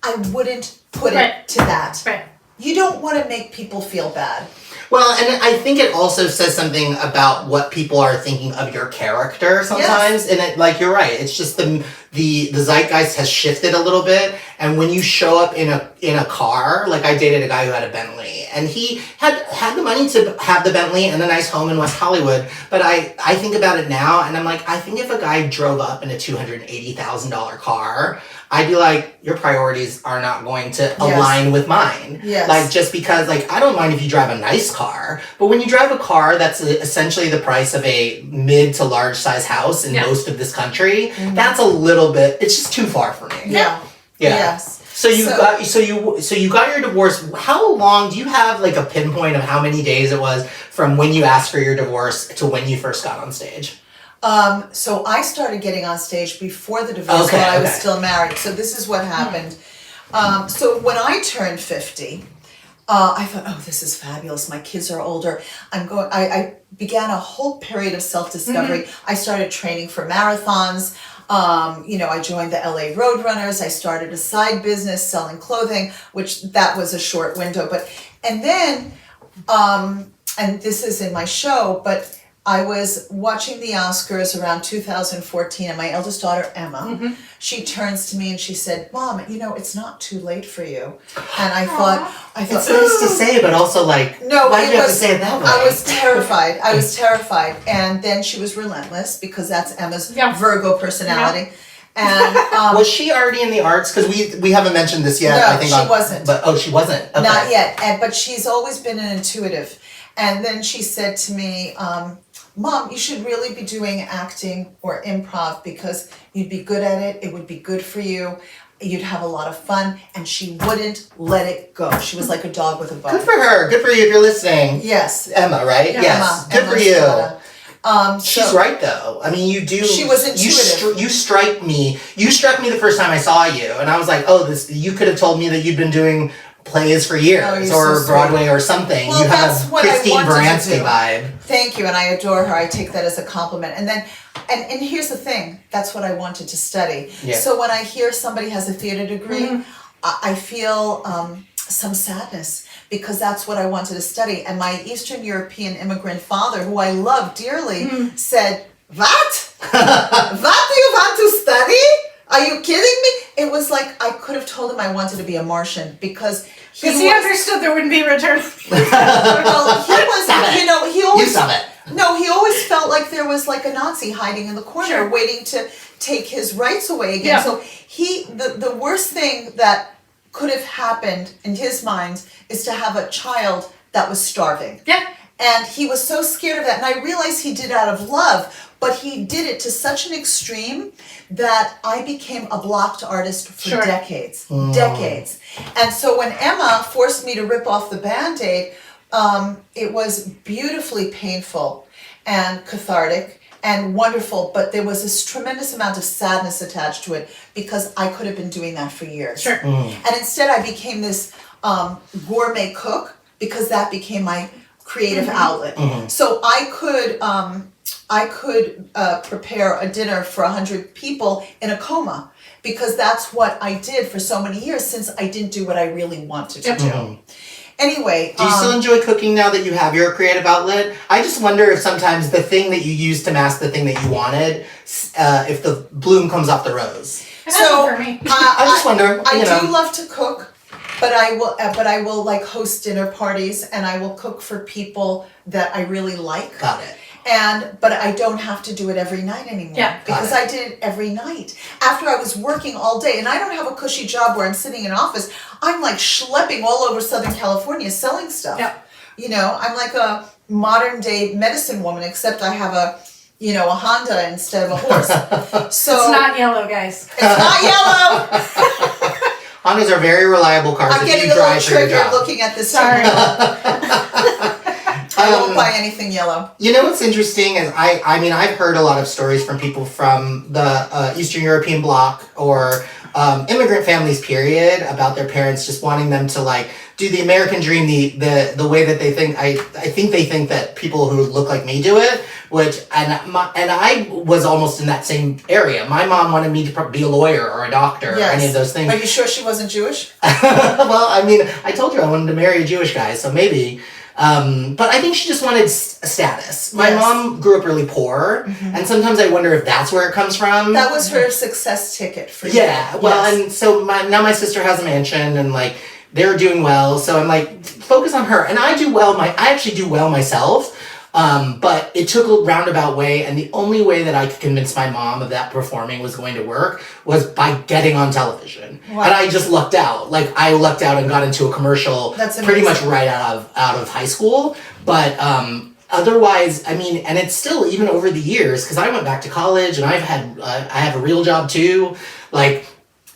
I wouldn't put it to that. Right. You don't want to make people feel bad. Well, and I think it also says something about what people are thinking of your character sometimes. Yes. And like you're right, it's just the zeitgeist has shifted a little bit. And when you show up in a car, like I dated a guy who had a Bentley, and he had the money to have the Bentley and a nice home in West Hollywood. But I think about it now, and I'm like, I think if a guy drove up in a $280,000 car, I'd be like, your priorities are not going to align with mine. Yes. Like, just because, like, I don't mind if you drive a nice car, but when you drive a car that's essentially the price of a mid to large size house in most of this country, that's a little bit, it's just too far for me. Yeah. Yes. So you got your divorce. How long do you have, like, a pinpoint of how many days it was from when you asked for your divorce to when you first got on stage? So I started getting on stage before the divorce while I was still married. So this is what happened. So when I turned 50, I thought, oh, this is fabulous. My kids are older. I began a whole period of self-discovery. I started training for marathons. I joined the LA Roadrunners. I started a side business selling clothing, which that was a short window. And then, and this is in my show, but I was watching the Oscars around 2014, and my eldest daughter, Emma, she turns to me and she said, Mom, it's not too late for you. And I thought, it's nice to say, but also like, no, why did you have to say it that way? I was terrified. And then she was relentless, because that's Emma's Virgo personality. And was she already in the arts? Because we haven't mentioned this yet. No, I think she wasn't. But she wasn't. Okay. Not yet. But she's always been an intuitive. And then she said to me, Mom, you should really be doing acting or improv, because you'd be good at it. It would be good for you. You'd have a lot of fun. And she wouldn't let it go. She was like a dog with a bone. Good for her. Good for you if you're listening. Yes. Emma, right? Yeah, yes. Emma. Good for you. She's right, though. I mean, you do. She was intuitive. You struck me the first time I saw you, and I was like, oh, you could have told me that you'd been doing plays for years, or Broadway or something. Well, you have a Christine Baranski vibe. Thank you, and I adore her. I take that as a compliment. And then, and here's the thing, that's what I wanted to study. Yeah. So when I hear somebody has a theater degree, I feel some sadness, because that's what I wanted to study. And my Eastern European immigrant father, who I love dearly, said, what? What do you want to study? Are you kidding me? It was like I could have told him I wanted to be a Martian, because he understood there wouldn't be return. Well, he was, he always... You saw it. No, he always felt like there was like a Nazi hiding in the corner waiting to take his rights away again. Yeah. So the worst thing that could have happened in his mind is to have a child that was starving. Yeah. And he was so scared of that. And I realized he did it out of love, but he did it to such an extreme that I became a blocked artist for decades. Decades. And so when Emma forced me to rip off the Band-Aid, it was beautifully painful and cathartic and wonderful, but there was this tremendous amount of sadness attached to it because I could have been doing that for years. Sure. And instead I became this gourmet cook because that became my creative outlet. So I could prepare a dinner for 100 people in a coma because that's what I did for so many years since I didn't do what I really wanted to do. Anyway, do you still enjoy cooking now that you have your creative outlet? I just wonder if sometimes the thing that you use to mask the thing that you wanted, if the bloom comes off the rose. So for me. I just wonder. I do love to cook, but I will like host dinner parties and I will cook for people that I really like. Got it. But I don't have to do it every night anymore. Yeah. Because I did it every night. After I was working all day, and I don't have a cushy job where I'm sitting in an office, I'm like schlepping all over Southern California selling stuff. Yeah. You know, I'm like a modern day medicine woman, except I have a Honda instead of a horse. So It's not yellow, guys. It's not yellow. Hondas are very reliable cars. I'm that getting you a little drive for your triggered job. looking at this. Sorry. I won't buy anything yellow. You know what's interesting is I mean I've heard a lot of stories from people from the Eastern European bloc or immigrant families period about their parents just wanting them to like do the American dream the way that they think. I think they think that people who look like me do it, which and I was almost in that same area. My mom wanted me to be a lawyer or a doctor or any of those things. Are you sure she wasn't Jewish? Well, I mean, I told her I wanted to marry a Jewish guy, so maybe. But I think she just wanted status. My mom grew up really poor, and sometimes I wonder if that's where it comes from. That was her success ticket for you. Yeah, well, and so now my sister has a mansion, and like they're doing well. So I'm like, focus on her, and I do well. I actually do well myself. But it took a roundabout way, and the only way that I could convince my mom of that performing was going to work was by getting on television. Wow. And I just lucked out. Like I lucked out and got into a commercial pretty much right out of high school. But otherwise, I mean, and it's still even over the years because I went back to college and I have a real job too. Like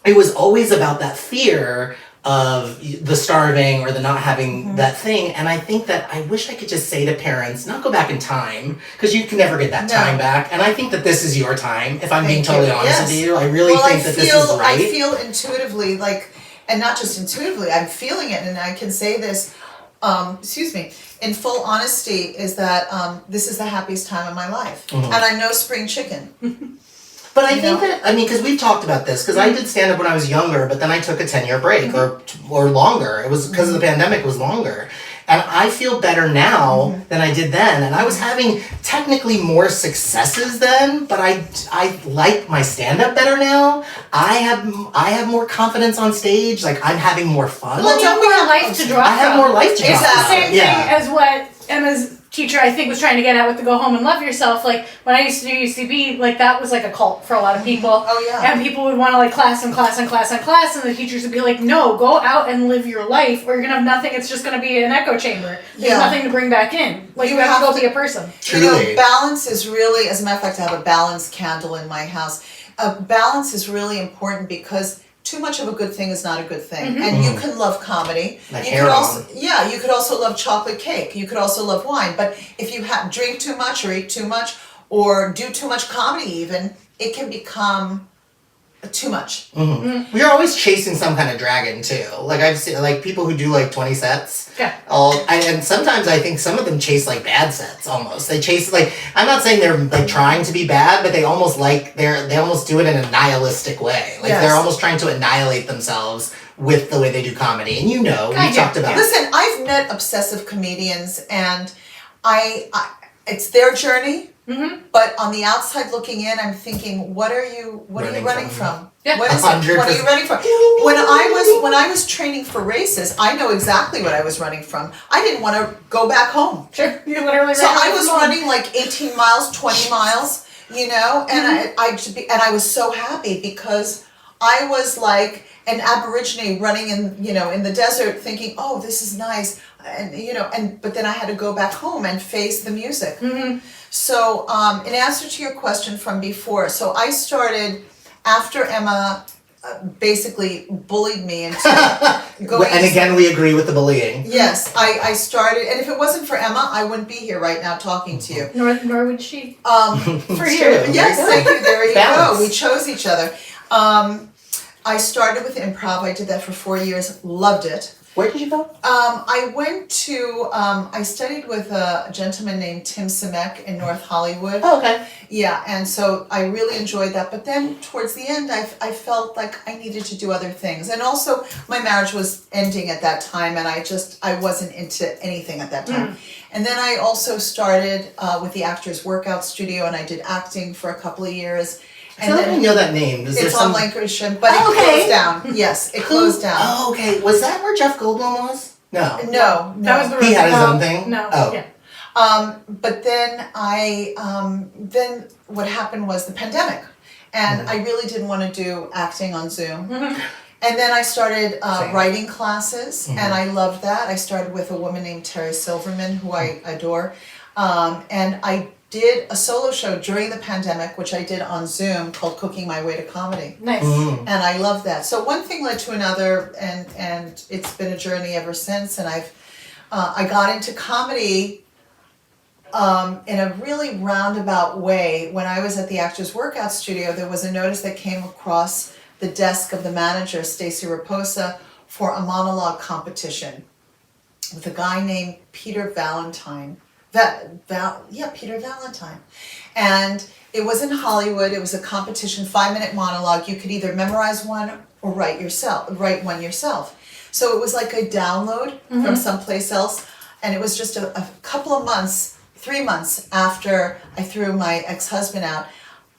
it was always about that fear of the starving or the not having that thing. And I think that I wish I could just say to parents, not go back in time, because you can never get that time back. And I think that this is your time, if I'm being totally honest with you. I really think that this is right. I feel intuitively, like, and not just intuitively, I'm feeling it, and I can say this, in full honesty, is that this is the happiest time of my life. And I'm no spring chicken. But I think that, I mean, because we've talked about this, because I did stand up when I was younger, but then I took a 10-year break or longer. It was because of the pandemic, it was longer. And I feel better now than I did then. And I was having technically more successes then, but I like my stand up better now. I have more confidence on stage. Like I'm having more fun. Well, you have more life to draw from. I have more life to draw from. It's the same thing as what Emma's teacher, I think, was trying to get at with the go home and love yourself. Like when I used to do UCB, like that was like a cult for a lot of people. Oh yeah. And people would want to like class and class and class and class, and the teachers would be like, no, go out and live your life or you're gonna have nothing. It's just gonna be an echo chamber. There's nothing to bring back in. Like you have to go be a person. Truly. Balance is really, as a matter of fact, I have a balance candle in my house. Balance is really important because too much of a good thing is not a good thing. And you can love comedy. Like you could also love chocolate cake. You could also love wine. But if you drink too much or eat too much or do too much comedy even, it can become too much. We're always chasing some kind of dragon too. Like I've seen like people who do like 20 sets. Yeah. And sometimes I think some of them chase like bad sets almost. They chase like, I'm not saying they're like trying to be bad, but they almost they almost do it in a nihilistic way. Like they're almost trying to annihilate themselves with the way they do comedy. And we talked about. Listen, I've met obsessive comedians and it's their journey. But on the outside looking in, I'm thinking, what are you running from? Yeah. What is it? What are you running from? When I was training for races, I know exactly what I was running from. I didn't want to go back home. Sure, you literally. So I was running like 18 miles, 20 miles, and I was so happy because I was like an Aborigine running in the desert thinking, oh, this is nice. But then I had to go back home and face the music. Mm-hmm. So, in answer to your question from before, so I started after Emma basically bullied me into going. And again, we agree with the bullying. Yes, I started, and if it wasn't for Emma, I wouldn't be here right now talking to you. Nor would she. For you, yes, thank you. There you go. We chose each other. I started with improv. I did that for 4 years. Loved it. Where did you go? I went to, I studied with a gentleman named Tim Simek in North Hollywood. Oh, okay. Yeah, and so I really enjoyed that. But then towards the end, I felt like I needed to do other things. And also, my marriage was ending at that time, and I wasn't into anything at that time. And then I also started with the Actors Workout Studio, and I did acting for a couple of years. I feel like I know that name. Is it's there on Lancashire, but it closed down. Yes, it closed down. Oh, okay. Was that where Jeff Goldblum was? No. No. That was the He had his own thing? No. Oh. Yeah. But then then what happened was the pandemic, and I really didn't want to do acting on Zoom. Mm-hmm. And then I started writing classes, and I loved that. I started with a woman named Terry Silverman, who I adore, and I did a solo show during the pandemic, which I did on Zoom, called Cooking My Way to Comedy. Nice. And I love that. So one thing led to another, and it's been a journey ever since. And I got into comedy in a really roundabout way. When I was at the Actors Workout Studio, there was a notice that came across the desk of the manager, Stacy Raposa, for a monologue competition with a guy named Peter Valentine. Peter Valentine. And it was in Hollywood. It was a competition, 5-minute monologue. You could either memorize one or write one yourself. So it was like a download from someplace else. And it was just a couple of months, 3 months after I threw my ex-husband out.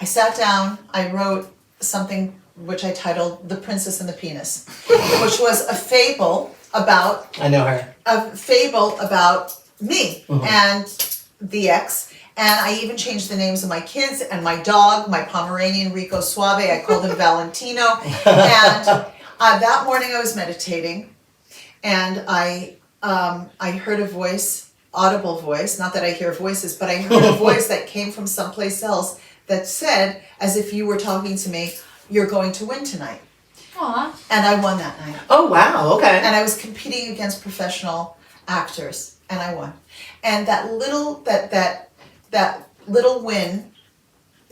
I sat down, I wrote something which I titled The Princess and the Penis, which was a fable about... I know her. A fable about me and the ex, and I even changed the names of my kids and my dog, my Pomeranian Rico Suave. I called him Valentino. And that morning I was meditating, and I heard a voice, audible voice. Not that I hear voices, but I heard a voice that came from someplace else that said, as if you were talking to me, "You're going to win tonight." Aw. And I won that night. Oh, wow. Okay. And I was competing against professional actors. And I won. And that little win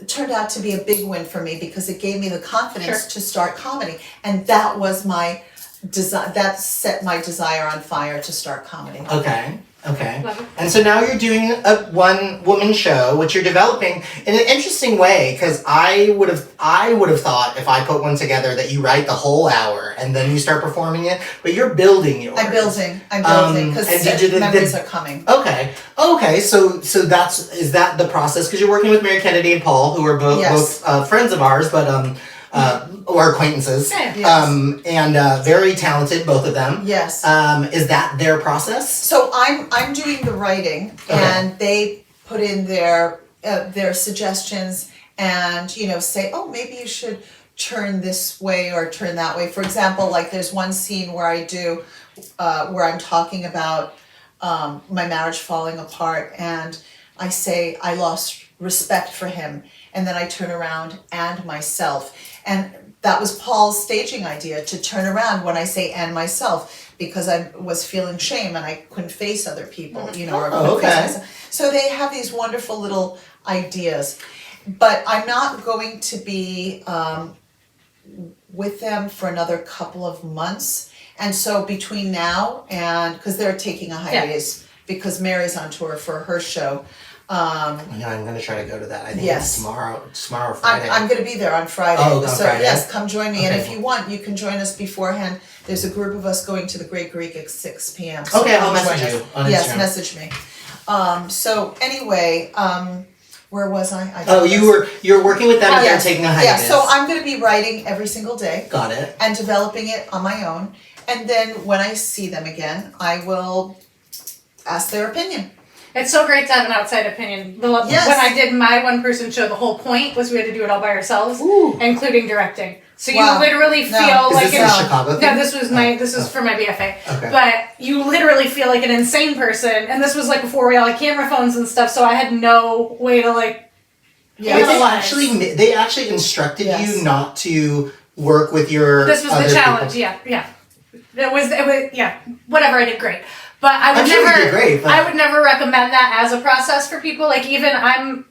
turned out to be a big win for me, because it gave me the confidence to start comedy. And that was my desire, that set my desire on fire to start comedy. Okay. Love it. And so now you're doing a one-woman show, which you're developing in an interesting way, because I would have thought, if I put one together, that you write the whole hour and then you start performing it, but you're building yours. I'm building, because memories are coming. Okay, so is that the process? Because you're working with Mary Kennedy and Paul, who are both friends of ours, but or acquaintances, and very talented, both of them. Yes. Is that their process? So I'm doing the writing, and they put in their suggestions, and say, oh, maybe you should turn this way or turn that way. For example, like there's one scene where where I'm talking about my marriage falling apart, and I say I lost respect for him, and then I turn around and myself. And that was Paul's staging idea, to turn around when I say and myself, because I was feeling shame and I couldn't face other people, or couldn't face myself. So they have these wonderful little ideas. But I'm not going to be with them for another couple of months. And so between now and, because they're taking a hiatus, because Mary's on tour for her show. I'm going to try to go to that. I think it's tomorrow or Friday. I'm going to be there on Friday. So Friday. Yes, come join me. Okay. And if you want, you can join us beforehand. There's a group of us going to the Great Greek at 6 p.m. So okay, I'll message you on Instagram. Yes, message me. So anyway, where was I? You're working with them and they're taking a hiatus. Yeah, so I'm going to be writing every single day. Got it. And developing it on my own. And then when I see them again, I will ask their opinion. It's so great to have an outside opinion. When I did my one-person show, the whole point was we had to do it all by ourselves, including directing. So you literally feel Is like this a Chicago thing? No, this was for my BFA. Okay. But you literally feel like an insane person, and this was like before we all had camera phones and stuff, so I had no way to like. Yeah, They actually instructed you not to work with your. This was other the challenge. people. Yeah. It was whatever, I did great. But I would I'm sure you did great, but... I would never recommend that as a process for people. Like even I'm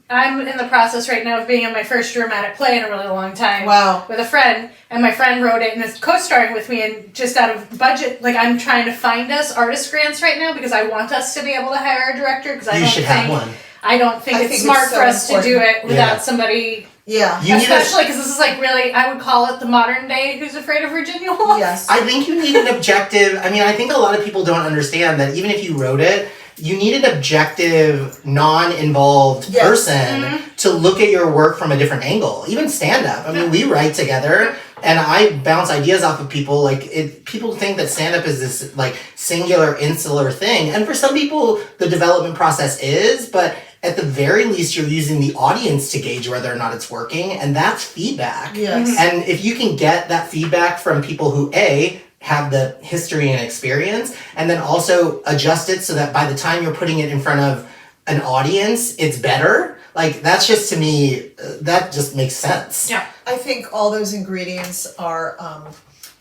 in the process right now of being in my first dramatic play in a really long time. Wow. With a friend, and my friend wrote it and is co-starring with me, and just out of budget, like I'm trying to find us artist grants right now because I want us to be able to hire a director because You should have one. I don't think it's smart for us to do it without somebody. Yeah. Especially because this is like really, I would call it the modern day Who's Afraid of Virginia Woolf. Yes. I think you need an objective. I mean, I think a lot of people don't understand that even if you wrote it, you need an objective, non-involved person to look at your work from a different angle. Even stand-up. I mean, we write together, and I bounce ideas off of people. Like, people think that stand-up is this, like, singular, insular thing. And for some people, the development process is, but at the very least, you're using the audience to gauge whether or not it's working, and that's feedback. Yes. And if you can get that feedback from people who, A, have the history and experience, and then also adjust it so that by the time you're putting it in front of an audience, it's better. Like, that's just, to me, that just makes sense. Yeah. I think all those ingredients are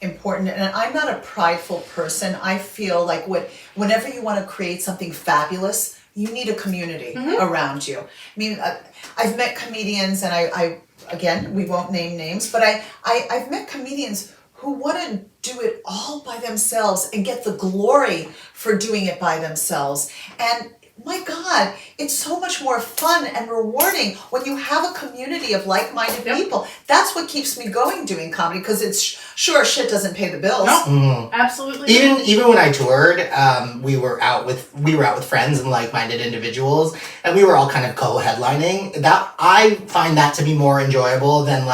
important, and I'm not a prideful person. I feel like whenever you want to create something fabulous, you need a community around you. I mean, I've met comedians, and I again, we won't name names, but I've met comedians who want to do it all by themselves and get the glory for doing it by themselves. And my God, it's so much more fun and rewarding when you have a community of like-minded people. That's what keeps me going doing comedy, because it's sure shit doesn't pay the bills. No, absolutely. Even when I toured, we were out with friends and like-minded individuals, and we were all kind of co-headlining. That I find that to be more enjoyable than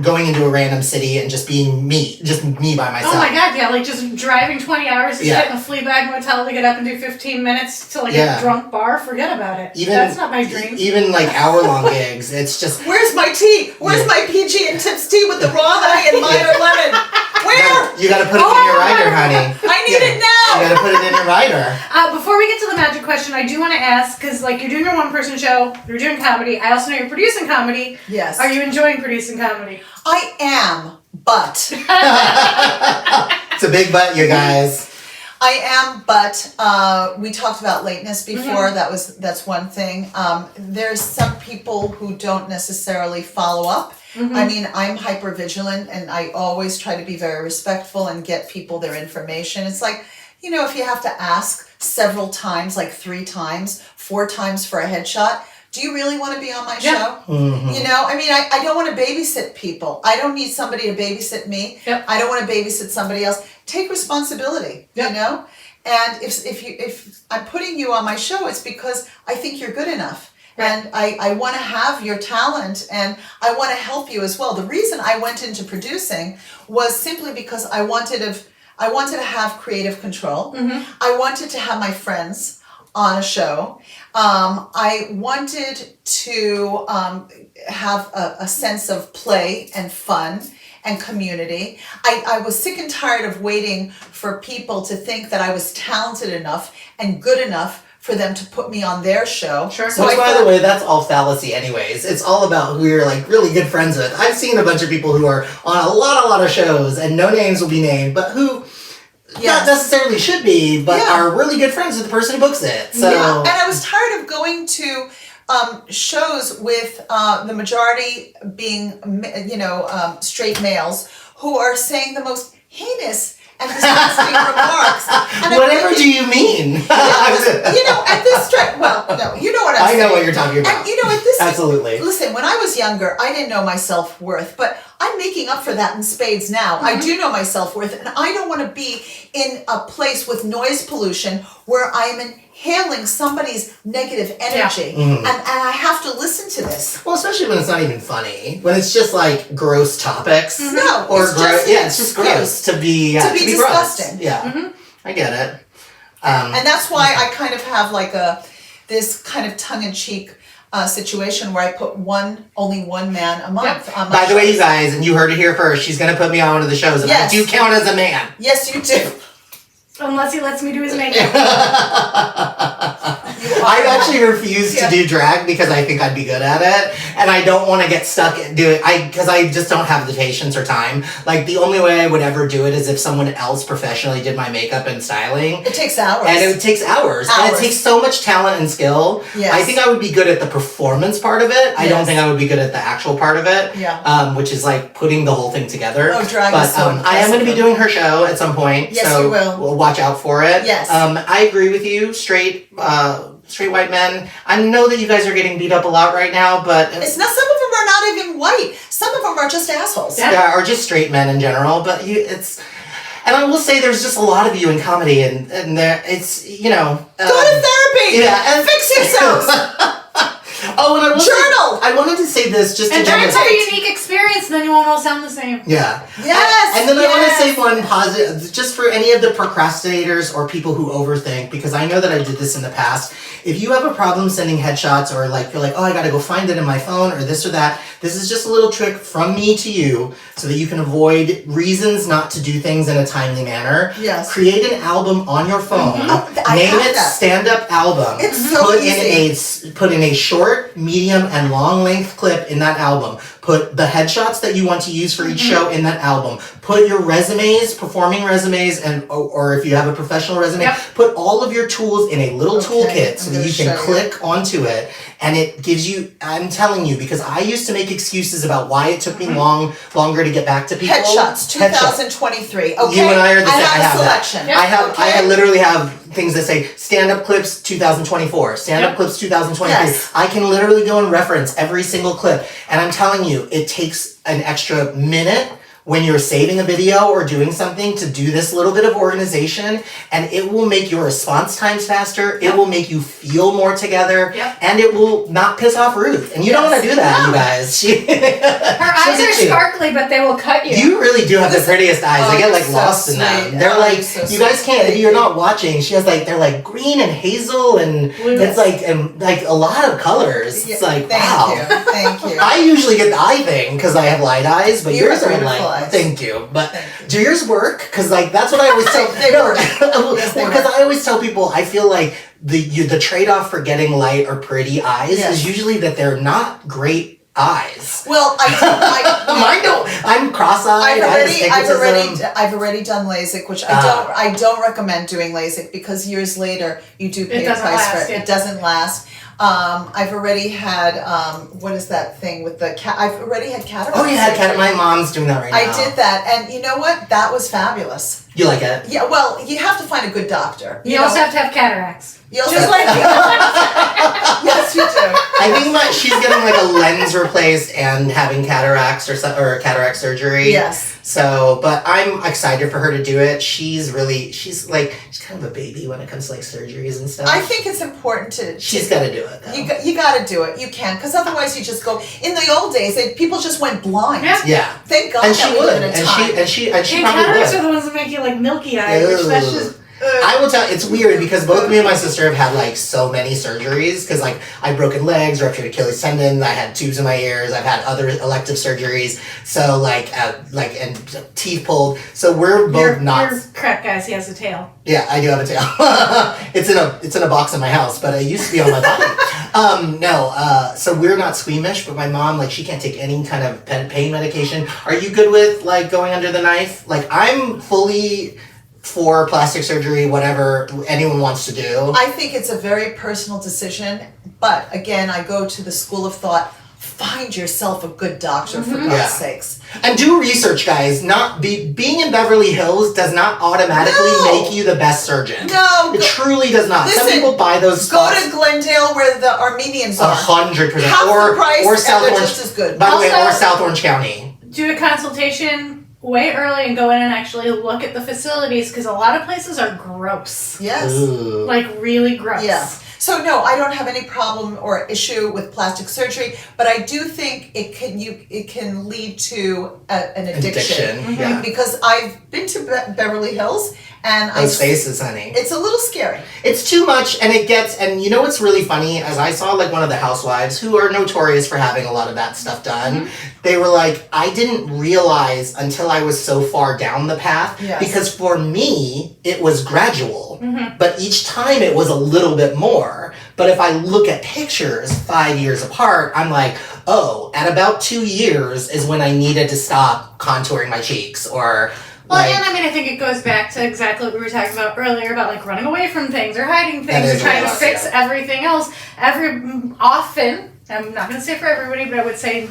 going into a random city and just being me by myself. Oh my God, yeah, like just driving 20 hours to sit in a Fleabag motel to get up and do 15 minutes to like a drunk bar, forget about it. That's not my dream. Even like hour-long gigs, it's just... Where's my tea? Where's my PG and Tips tea with the raw honey and Meyer lemon? Where? You gotta put it in your rider, honey. I need it now! You gotta put it in your rider. Before we get to the magic question, I do want to ask, because like you're doing your one-person show, you're doing comedy, I also know you're producing comedy. Yes. Are you enjoying producing comedy? I am, but... It's a big but, you guys. I am, but we talked about lateness before. That's one thing. There's some people who don't necessarily follow up. I mean, I'm hyper vigilant, and I always try to be very respectful and get people their information. It's like, if you have to ask several times, like 3 times, 4 times for a headshot, do you really want to be on my show? Mm-hmm. I mean, I don't want to babysit people. I don't need somebody to babysit me. Yep. I don't want to babysit somebody else. Take responsibility, And if I'm putting you on my show, it's because I think you're good enough. Right. And I want to have your talent, and I want to help you as well. The reason I went into producing was simply because I wanted to have creative control. I wanted to have my friends on a show. I wanted to have a sense of play and fun and community. I was sick and tired of waiting for people to think that I was talented enough and good enough for them to put me on their show. Sure. So by the way, that's all fallacy anyways. It's all about who you're like really good friends with. I've seen a bunch of people who are on a lot of shows, and no names will be named, but who not necessarily should be, but are really good friends with the person who books it. So and I was tired of going to shows with the majority being straight males who are saying the most heinous and disgusting remarks. And whatever do you mean? At this no, you know what I'm saying. I know what you're talking about. And at this absolutely. Listen, when I was younger, I didn't know my self-worth, but I'm making up for that in spades now. I do know my self-worth, and I don't want to be in a place with noise pollution where I'm inhaling somebody's negative energy, and I have to listen to this. Well, especially when it's not even funny, when it's just like gross topics. No, or it's just gross to be disgusting. Gross. Yeah, I get it. And that's why I kind of have like this kind of tongue-in-cheek situation where I put only one man a month on my By the way, shows. you guys, and you heard it here first, she's going to put me on one of the shows, and Yes. I do count as a man. Yes, you do. Unless he lets me do his makeup. I actually refuse to do drag because I think I'd be good at it, and I don't want to get stuck and do it. Because I just don't have the patience or time. Like the only way I would ever do it is if someone else professionally did my makeup and styling. It takes hours. And it takes hours. And it takes so much talent and skill. Yes. I think I would be good at the performance part of it. I don't think I would be good at the actual part of it. Yeah. Which is like putting the whole thing together. Oh, drag but is so I am going to be impressive. doing her show at some point. Yes, so you will. We'll watch out for it. Yes. I agree with you. Straight white men. I know that you guys are getting beat up a lot right now, but It's not. Some of them are not even white. Some of them are just assholes. yeah, or just straight men in general. But it's. And I will say, there's just a lot of you in comedy, and there it's Go to therapy. Yeah, and Fix yourselves. Oh, and Journal. I wanted to say this just And to try to demonstrate. have a unique experience, and then you won't all sound the same. Yeah. Yes. And then I want to yes. say one positive, just for any of the procrastinators or people who overthink, because I know that I did this in the past. If you have a problem sending headshots, or like you're like, oh, I got to go find it in my phone, or this or that, this is just a little trick from me to you, so that you can avoid reasons not to do things in a timely manner. Yes. Create an album on your phone. Oh, I Name have it that. Stand-Up Album. It's so easy. Put in a short, medium, and long length clip in that album. Put the headshots that you want to use for each show in that album. Put your resumes, performing resumes, and or if you have a professional resume, put all of your tools in a little toolkit so that you can click onto it, and it gives you. I'm telling you, because I used to make excuses about why it took me longer to get back to people. Headshots 2023. Okay. You and I are the same. I have a that. selection. I literally have things that say stand-up clips 2024, stand-up clips 2023. Yes. I can literally go and reference every single clip, and I'm telling you, it takes an extra minute when you're saving a video or doing something to do this little bit of organization, and it will make your response times faster. It will make you feel more together, and it will not piss off Ruth. And you don't want to do that, you guys. Her eyes are sparkly, but they will cut you. You really do have the prettiest eyes. I get like so lost in them. sweet. They're Oh, like, you're so you guys sweet. can't, if Thank you're you. not watching, she has like, they're like green and hazel, and it's like, and like a lot of colors. It's like, wow. Thank you. I usually get the eye thing because I have light eyes, but You yours have are beautiful like, eyes. thank you. But do yours work? Because like that's what I always tell. They work. Yes, they Because work. I always tell people, I feel like the trade off for getting light or pretty eyes is usually that they're not great eyes. Well, Mine don't. I'm cross-eyed. I've already done LASIK, which I don't recommend doing LASIK because years later you do pay a price for it. It doesn't last. I've already had what is that thing with the cat? I've already had cataracts. Oh, you had cataract. My mom's doing that right now. I did that, and you know what? That was fabulous. You like it? Yeah. Well, you have to find a good doctor. You also have to have cataracts. You also Just like me. yes, you do. I think that she's getting like a lens replaced and having cataracts or cataract surgery. Yes. So, but I'm excited for her to do it. She's kind of a baby when it comes to like surgeries and stuff. I think it's important to. She's got to do it though. You got to do it. You can, because otherwise you just go. In the old days, people just went blind. Yeah. Thank God. And she that we would. live in a time. And she And probably cataracts would. are the ones that make you like milky eyed, which that's just. I will tell it's weird because both me and my sister have had like so many surgeries because like I've broken legs, ruptured Achilles tendon, I had tubes in my ears, I've had other elective surgeries, so like and teeth pulled. So we're both not. You're crap, guys. He has a tail. Yeah, I do have a tail. it's in a box in my house, but it used to be on my body. So we're not squeamish, but my mom, like, she can't take any kind of pain medication. Are you good with like going under the knife? Like, I'm fully for plastic surgery, whatever anyone wants to do. I think it's a very personal decision, but again, I go to the school of thought. Find yourself a good doctor for God's sakes. And do research, guys. Being in Beverly Hills does not automatically make you the best surgeon. No, it truly does not. Listen, some people buy those spots. Go to Glendale where the Armenians are. 100%. Half the price, or South and they're Orange. just as good. By the way, Also, or South Orange County. Do a consultation way early and go in and actually look at the facilities because a lot of places are gross. Yes. Ooh. Like really gross. Yeah. So no, I don't have any problem or issue with plastic surgery, but I do think it can lead to an addiction. Yeah. Because I've been to Beverly Hills, and Those faces, honey. It's a little scary. It's too much, and you know what's really funny? As I saw like one of the housewives who are notorious for having a lot of that stuff done, they were like, I didn't realize until I was so far down the path, because for me, it was gradual, but each time it was a little bit more. But if I look at pictures 5 years apart, I'm like, oh, at about 2 years is when I needed to stop contouring my cheeks, or... Well, and I mean, I think it goes back to exactly what we were talking about earlier about like running away from things or hiding things or trying to fix everything else. Often, I'm not going to say for everybody, but I would say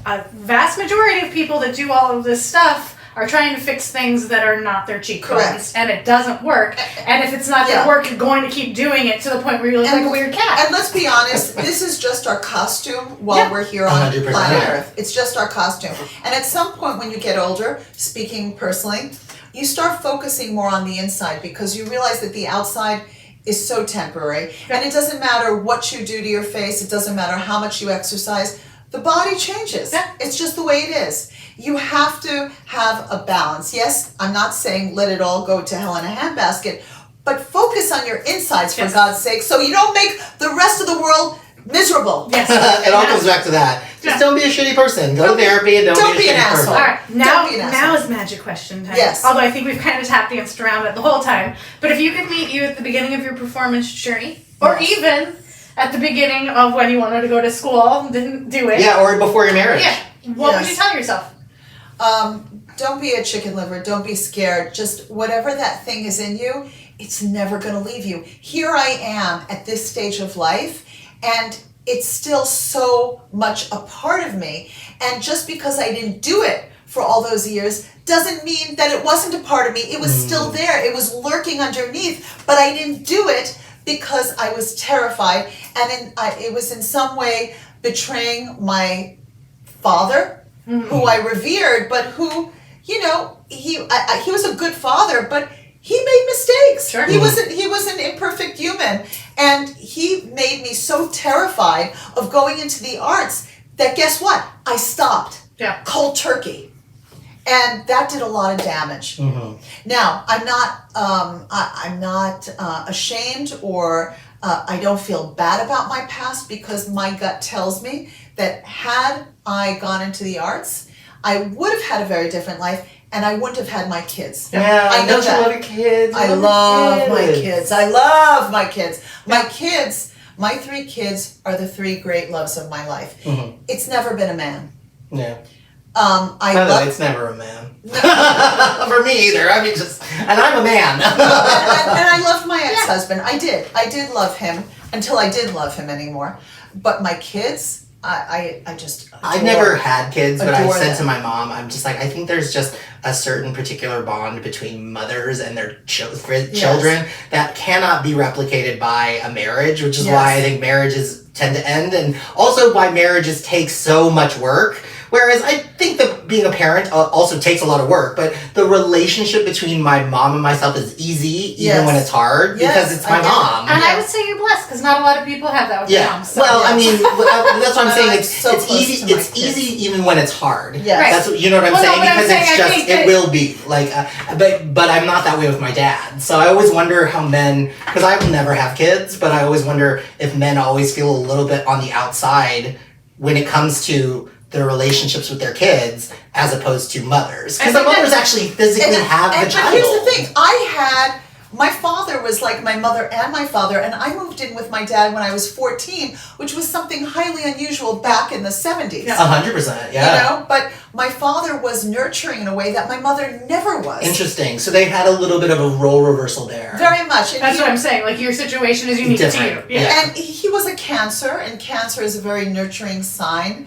a vast majority of people that do all of this stuff are trying to fix things that are not their cheekbones, and it doesn't work. And if it's not going to work, you're going to keep doing it to the point where you look like a weird cat. And let's be honest, this is just our costume while we're here on 100%. planet Earth. It's just our costume. And at some point when you get older, speaking personally, you start focusing more on the inside because you realize that the outside is so temporary. And it doesn't matter what you do to your face, it doesn't matter how much you exercise, the body changes. It's just the way it is. You have to have a balance. Yes, I'm not saying let it all go to hell in a handbasket, but focus on your insides for God's sake so you don't make the rest of the world miserable. Yes. It all comes back to that. Just don't be a shitty person. Go to therapy and don't be a shitty person. All right, now is magic question time. Yes. Although I think we've kind of tap danced around it the whole time. But if you could meet you at the beginning of your performance journey, or even at the beginning of when you wanted to go to school and didn't do it. Yeah, or before your marriage. Yeah. What would you tell yourself? Don't be a chicken liver. Don't be scared. Just whatever that thing is in you, it's never going to leave you. Here I am at this stage of life, and it's still so much a part of me. And just because I didn't do it for all those years doesn't mean that it wasn't a part of me. It was still there. It was lurking underneath, but I didn't do it because I was terrified, and it was in some way betraying my father, who I revered, but who, you know, he was a good father, but he made mistakes. Sure. He was an imperfect human, and he made me so terrified of going into the arts that guess what? I stopped. Yeah. Cold turkey. And that did a lot of damage. Now, I'm not ashamed or I don't feel bad about my past because my gut tells me that had I gone into the arts, I would have had a very different life and I wouldn't have had my kids. Yeah, I know that. You love your kids. I love my kids. I love my kids. My kids, my 3 kids are the 3 great loves of my life. It's never been a man. Yeah. It's never a man. For me either. I mean, and I'm a man. and I loved my ex-husband. I did love him until I didn't love him anymore. But my kids, I just adore. I've never had kids, but I said them. to my mom, I'm just like, I think there's just a certain particular bond between mothers and their children that cannot be replicated by a marriage, which is why I think marriages tend to end, and also why marriages take so much work. Whereas I think that being a parent also takes a lot of work, but the relationship between my mom and myself is easy, even when it's hard, because it's my mom. And I would say you're blessed, because not a lot of people have that with their moms. So. Well, I mean, that's what I'm saying. It's easy. It's easy even when it's hard. Yes. That's you know what I'm saying, because it's just it will be like. But I'm not that way with my dad. So I always wonder how men, because I will never have kids, but I always wonder if men always feel a little bit on the outside when it comes to their relationships with their kids as opposed to mothers. Because the mothers actually physically have the child. But here's the thing. My father was like my mother and my father, and I moved in with my dad when I was 14, which was something highly unusual back in the 70s. 100%, yeah. You know, but my father was nurturing in a way that my mother never was. Interesting. So they had a little bit of a role reversal there. Very much. That's what I'm saying. Like, your situation is unique to you. Yeah. And he was a Cancer, and Cancer is a very nurturing sign.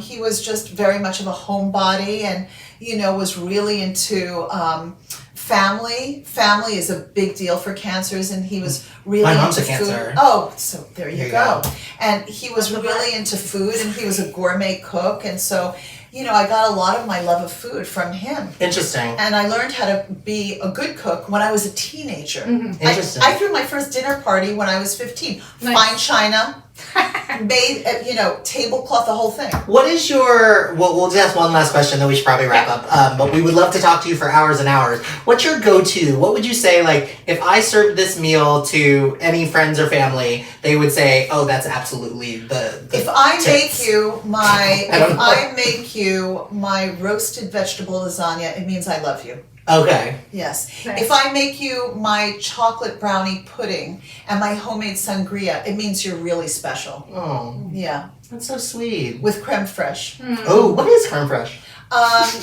He was just very much of a homebody and, you know, was really into family. Family is a big deal for Cancers, and he was really My mom's into a Cancer. food. Oh, so there you go. And he was really into food, and he was a gourmet cook, and so, you know, I got a lot of my love of food from him. Interesting. And I learned how to be a good cook when I was a teenager. Interesting. I threw my first dinner party when I was 15. Nice. Fine china, made, tablecloth, the whole thing. What is your, well, we'll just ask one last question, then we should probably wrap up. But we would love to talk to you for hours and hours. What's your go-to? What would you say, like, if I served this meal to any friends or family, they would say, oh, that's absolutely the If I tits. make you my roasted vegetable lasagna, it means I love you. Okay. Yes. Nice. If I make you my chocolate brownie pudding and my homemade sangria, it means you're really special. Oh, Yeah. that's so sweet. With creme fraiche. Oh, what is creme fraiche?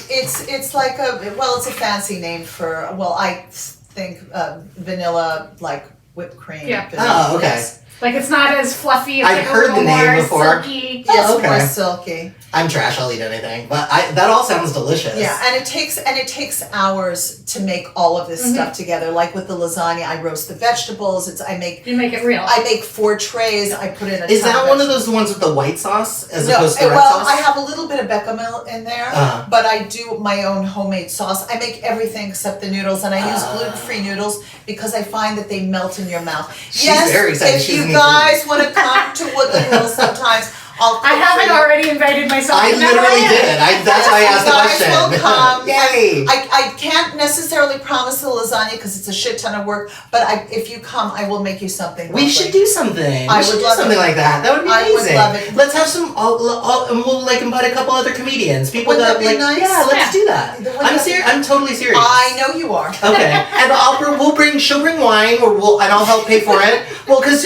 It's like it's a fancy name for, I think vanilla, like whipped cream. Yeah. vanilla. Oh, okay. Yes. Like it's not as fluffy. It's I've like heard a the little name more before. silky. Yes, Oh, okay. more silky. I'm trash, I'll eat anything. But that all sounds delicious. Yeah, and it takes hours to make all of this stuff together. Like with the lasagna, I roast the vegetables. You make it real. I make 4 trays. I put in a Is ton that of one of vegetables. those ones with the white sauce as No, opposed to red well, sauce? I have a little bit of bechamel in there, but I do my own homemade sauce. I make everything except the noodles, and I use gluten-free noodles because I find that they melt in your mouth. She's very excited. If She you doesn't eat guys want to come to Woodland Hills sometimes, I'll cook I haven't for you. already invited myself. I Never literally am. did. That's why I asked the You question. guys will come. Yay! I can't necessarily promise the lasagna because it's a shit ton of work, but if you come, I will make you something. We lovely. should do something. I We should would do love something it. like that. That would be I would amazing. love it. Let's have some. And we'll like invite a couple other comedians. People Wouldn't that that be like. nice? Yeah, let's Yeah. do that. Wouldn't I'm that be- serious. I'm totally serious. I know you are. Okay, and she'll bring wine, and I'll help pay for it. Well, because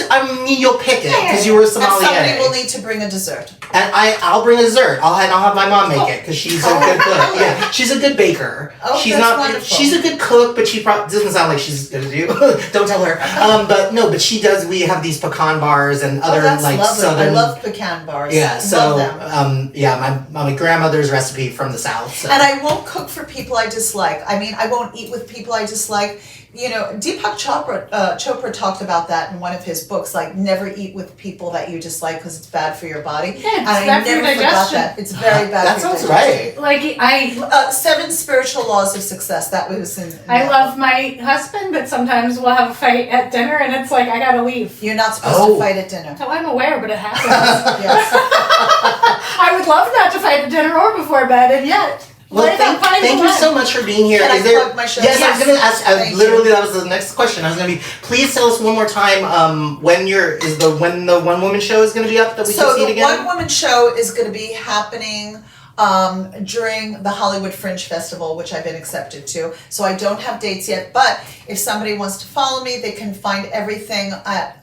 you'll pick it because you were a And somebody sommelier. will need to bring a dessert. And I'll bring a dessert. I'll have my mom make it because she's a good cook. Yeah, she's a good baker. Oh, she's that's not. wonderful. She's a good cook, but she doesn't sound like she's gonna do. Don't tell her. But she does. We have these pecan bars and other that's like lovely. southern. I love pecan bars. Yeah. So Love them. my grandmother's recipe from the south. So. And I won't cook for people I dislike. I mean, I won't eat with people I dislike. You know, Deepak Chopra talked about that in one of his books, like never eat with people that you dislike because it's bad for your body. Yeah, it's and I bad for your never forgot digestion. that. It's very bad That for your sounds digestion. right. Like 7 Spiritual Laws of Success. That was in I love my husband, but sometimes we'll have a fight at dinner, and it's like I gotta leave. You're not supposed Oh. to fight at dinner. So I'm aware, but it happens. Yes. I would love not to fight at dinner or before bed, and yet. Well, thank you so much for being here. Can I Is there? plug my show? Yes, I was Yes. going to ask. Thank Literally, you. that was the next question. I was going to be. Please tell us one more time. When the one woman show is going to be up that we So can see it the again. one woman show is going to be happening during the Hollywood Fringe Festival, which I've been accepted to. So I don't have dates yet, but if somebody wants to follow me, they can find everything at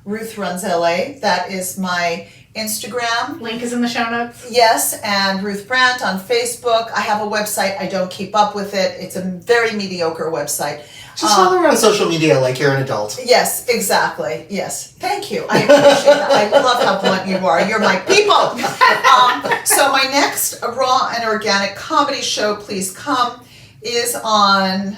Ruth Runs LA. That is my Instagram. Link is in the show notes. Yes, and Ruth Brandt on Facebook. I have a website. I don't keep up with it. It's a very mediocre website. Just follow her on social media like you're an adult. Yes, exactly. Yes. Thank you. I appreciate that. I love how blunt you are. You're my people. So my next raw and organic comedy show, please come, is on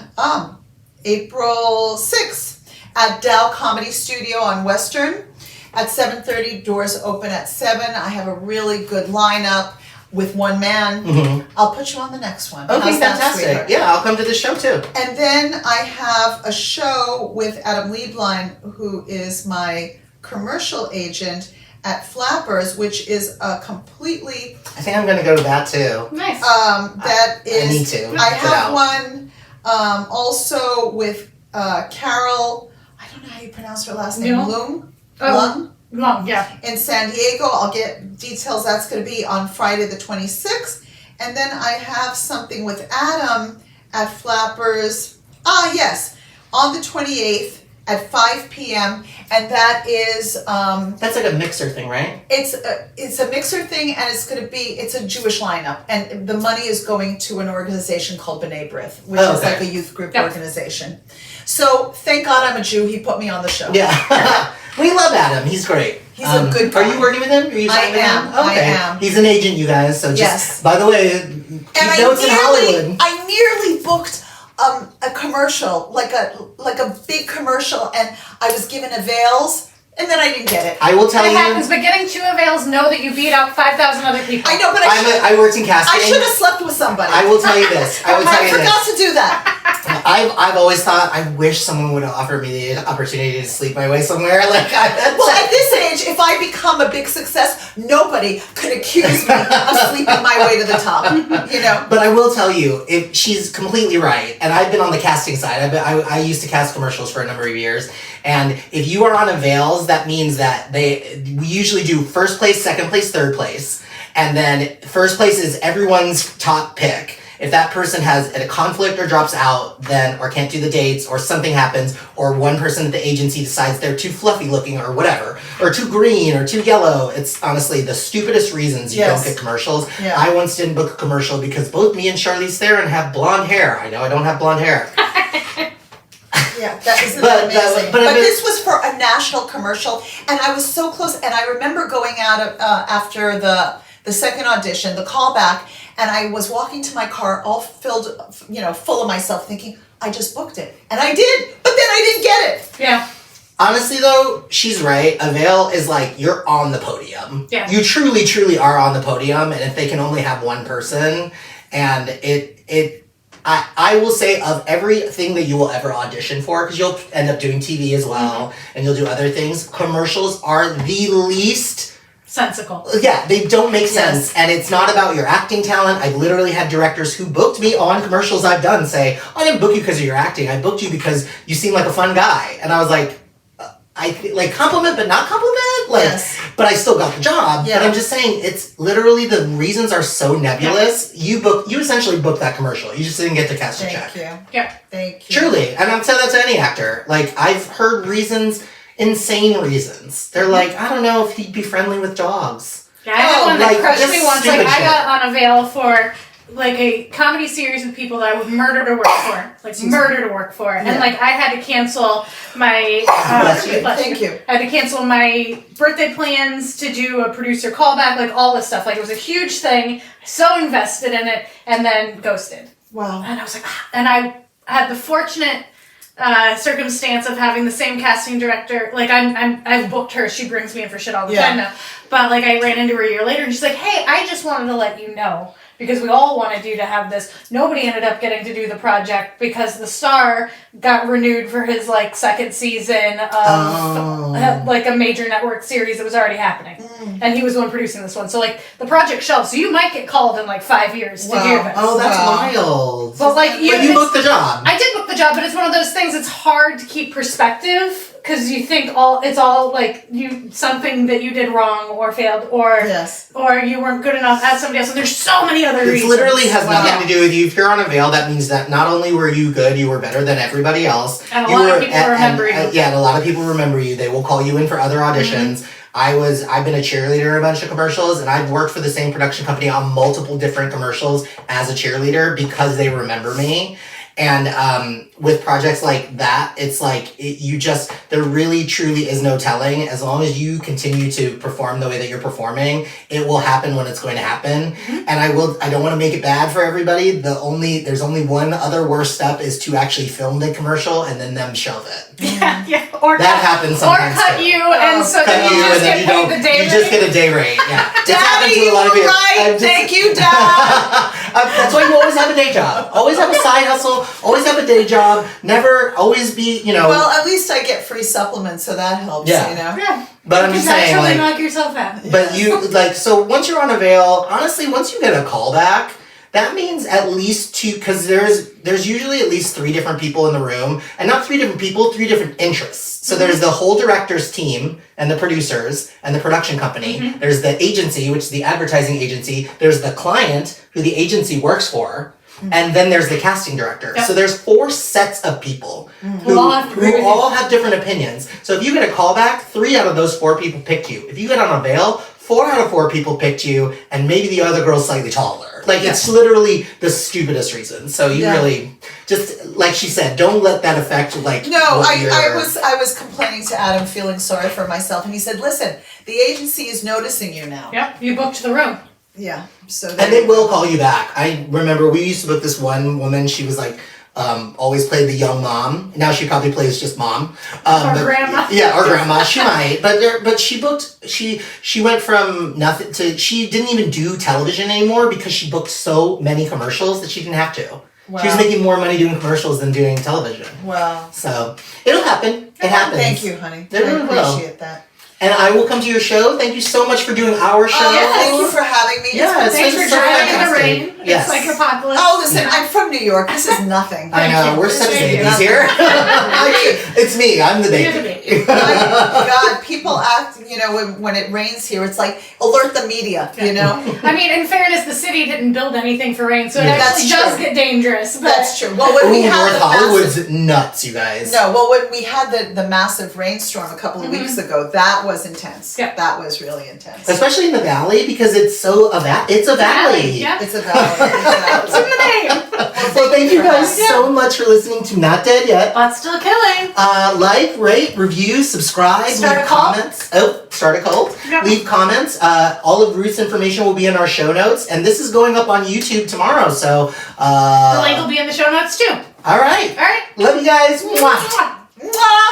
April 6th at Dow Comedy Studio on Western at 7:30. Doors open at 7. I have a really good lineup with one man. Mm-hmm. I'll put you on the next one. Okay, How's that, fantastic. sweetheart? Yeah, I'll come to this show too. And then I have a show with Adam Lieblein, who is my commercial agent at Flappers, which is a completely, I think I'm going to go to that too. Nice. that is, I need to. I Check it have out. one also with Carol, I don't know how you pronounce her last name, Neil? Lung? Oh. Lung? Long, yeah. In San Diego. I'll get details. That's going to be on Friday the 26th. And then I have something with Adam at Flappers. Yes, on the 28th at 5 p.m. And that is That's like a mixer thing, right? it's a mixer thing, and it's a Jewish lineup, and the money is going to an organization called B'nai B'rith, which is Okay. like a youth group Yep. organization. So thank God I'm a Jew. He put me on the show. Yeah. We love Adam. He's great. He's a good guy. Are you working with him? Are you I signing with am. him? Okay. I am. He's an agent, you guys. So just, Yes. by the way, keep And notes in Hollywood. I nearly booked a commercial, like a big commercial, and I was given avails, and then I didn't get it. I will tell It you. happens, but getting 2 avails, know that you beat out 5,000 other people. I know, but I worked in casting. I should have slept with somebody. I will tell you this. I will tell I you forgot this. to do that. I've always thought I wish someone would have offered me the opportunity to sleep my way somewhere. Like Well, at this age, if I become a big success, nobody could accuse me of sleeping my way to the top. You know. But I will tell you, if she's completely right, and I've been on the casting side. I used to cast commercials for a number of years, and if you are on avails, that means that we usually do first place, second place, third place, and then first place is everyone's top pick. If that person has a conflict or drops out, then or can't do the dates, or something happens, or one person at the agency decides they're too fluffy looking or whatever, or too green or too yellow, it's honestly the stupidest reasons you don't get commercials. Yeah. I once didn't book a commercial because both me and Charlize Theron have blonde hair. I know I don't have blonde hair. Yeah, that isn't But- amazing. but But, I mean- this was for a national commercial, and I was so close. And I remember going out after the second audition, the callback, and I was walking to my car, all filled, full of myself, thinking, I just booked it, and I did, but then I didn't get it. Yeah. Honestly though, she's right. Avail is like, you're on the podium. Yeah. You truly, truly are on the podium, and if they can only have one person, and I will say of everything that you will ever audition for, because you'll end up doing TV as well, and you'll do other things, commercials are the least... Sensical. Yeah, they don't make sense, Yes. and it's not about your acting talent. I've literally had directors who booked me on commercials I've done say, I didn't book you because of your acting, I booked you because you seem like a fun guy. And I was like, compliment but not compliment? Like, Yes. but I still got the job. Yeah. But I'm just saying, it's literally, the reasons are so nebulous. You essentially booked that commercial. You just didn't get to cast a check. Thank you. Yeah. Thank you. Truly, and I've said that to any actor. Like, I've heard reasons, insane reasons. They're like, I don't know if he'd be friendly with dogs. Yeah, I had one that like, crushed just me once. Like, stupid I shit. got on a veil for like a comedy series with people that I would murder to work for, like murder to work for, and Yeah. like I had to cancel my. Bless you. Thank you. I had to cancel my birthday plans to do a producer callback, like all this stuff. Like it was a huge thing. So invested in it, and then ghosted. Wow. And I was like, and I had the fortunate circumstance of having the same casting director. Like I've booked her. She brings me in for shit all the time now. But like I ran into her a year later, and she's like, "Hey, I just wanted to let you know because we all wanted you to have this. Nobody ended up getting to do the project because the star got renewed for his like second season of like a major network series that was already happening, and he was the one producing this one. So like the project shelved. So you might get called in like 5 years to do this. Oh, that's Wow. wild. But like But you booked the job. I did book the job, but it's one of those things. It's hard to keep perspective because you think it's all like something that you did wrong or failed or you weren't good enough as somebody else. And there's so many other It reasons. literally has Wow. nothing to do with you. If you're on a veil, that means that not only were you good, you were better than everybody else. And a You lot of were- people remember you. Yeah, and a lot of people remember you. They will call you in for other auditions. I've been a cheerleader in a bunch of commercials, and I've worked for the same production company on multiple different commercials as a cheerleader because they remember me. And with projects like that, it's like there really truly is no telling. As long as you continue to perform the way that you're performing, it will happen when it's going to happen. And I don't want to make it bad for everybody. There's only one other worst step is to actually film the commercial and then them shelve it. Yeah. Or That happens sometimes Or cut too. you, and so Cut then you you, just and then get you paid don't. the day You just rate. get a day rate. Yeah. It's happened Daddy, to you a lot of were people. right. Thank you, Dad. That's why you always have a day job. Always have a side hustle. Always have a day job. Never always be, Well, at least I get free supplements, so that helps, Yeah. you know? Yeah. But I'm You just can saying, naturally like, knock yourself out. but you, like, so once you're on a veil, honestly, once you get a callback, that means at least because there's usually at least 3 different people in the room, and not 3 different people, 3 different interests. So there's the whole director's team, and the producers, and the production company. There's the agency, which is the advertising agency. There's the client, who the agency works for. And then there's the casting director. Yep. So there's 4 sets of people Who all have to agree with you. all have different opinions. So if you get a callback, 3 out of those 4 people picked you. If you get on a veil, 4 out of 4 people picked you, and maybe the other girl's slightly taller. Like, it's literally the stupidest reason. So you really, just, like she said, don't let that affect, like, No, what I was complaining to Adam, feeling sorry for myself, and he said, "Listen, the agency is noticing you now." Yep. You booked the room. Yeah. So And they will call you back. I remember we used to book this one woman, she was like, always played the young mom. Now she probably plays just mom. Or grandma. Yeah, or grandma. She might. But she booked, she went from nothing to, she didn't even do television anymore because she booked so many commercials that she didn't have to. Wow. She was making more money doing commercials than doing television. Wow. So it'll happen. It happens. Thank you, honey. It I really will. appreciate that. And I will come to your show. Thank you so much for doing our show. Thank you for having me. Yeah, It's it's Thanks been for so driving in the fantastic. rain. Yes. It's like apocalypse. Oh, listen, I'm from New York. This is nothing. I know, you. we're such Thank you. babies here. It's me, I'm the You're the baby. baby. My God, people act, when it rains here, it's like, alert the media, you know? I mean, in fairness, the city didn't build anything for rain, so it Yeah. actually That's does true. get dangerous. But That's true. Well, when we Ooh, had North the Hollywood's massive, nuts, you guys. no, well, when we had the massive rainstorm a couple of weeks ago, that was intense. Yeah. That was really intense. Especially in the valley because it's so it's a valley. Yeah. It's a valley. It's in the name. Well, thank you guys so much for listening to Not Dead Yet. But still killing. Like, rate, review, subscribe, Start leave a cult. comments. Oh, start a cult. Yep. Leave comments. All of Ruth's information will be in our show notes, and this is going up on YouTube tomorrow. So, The link will be in the show notes too. all right. All right. Love you guys. Mwah. Mwah!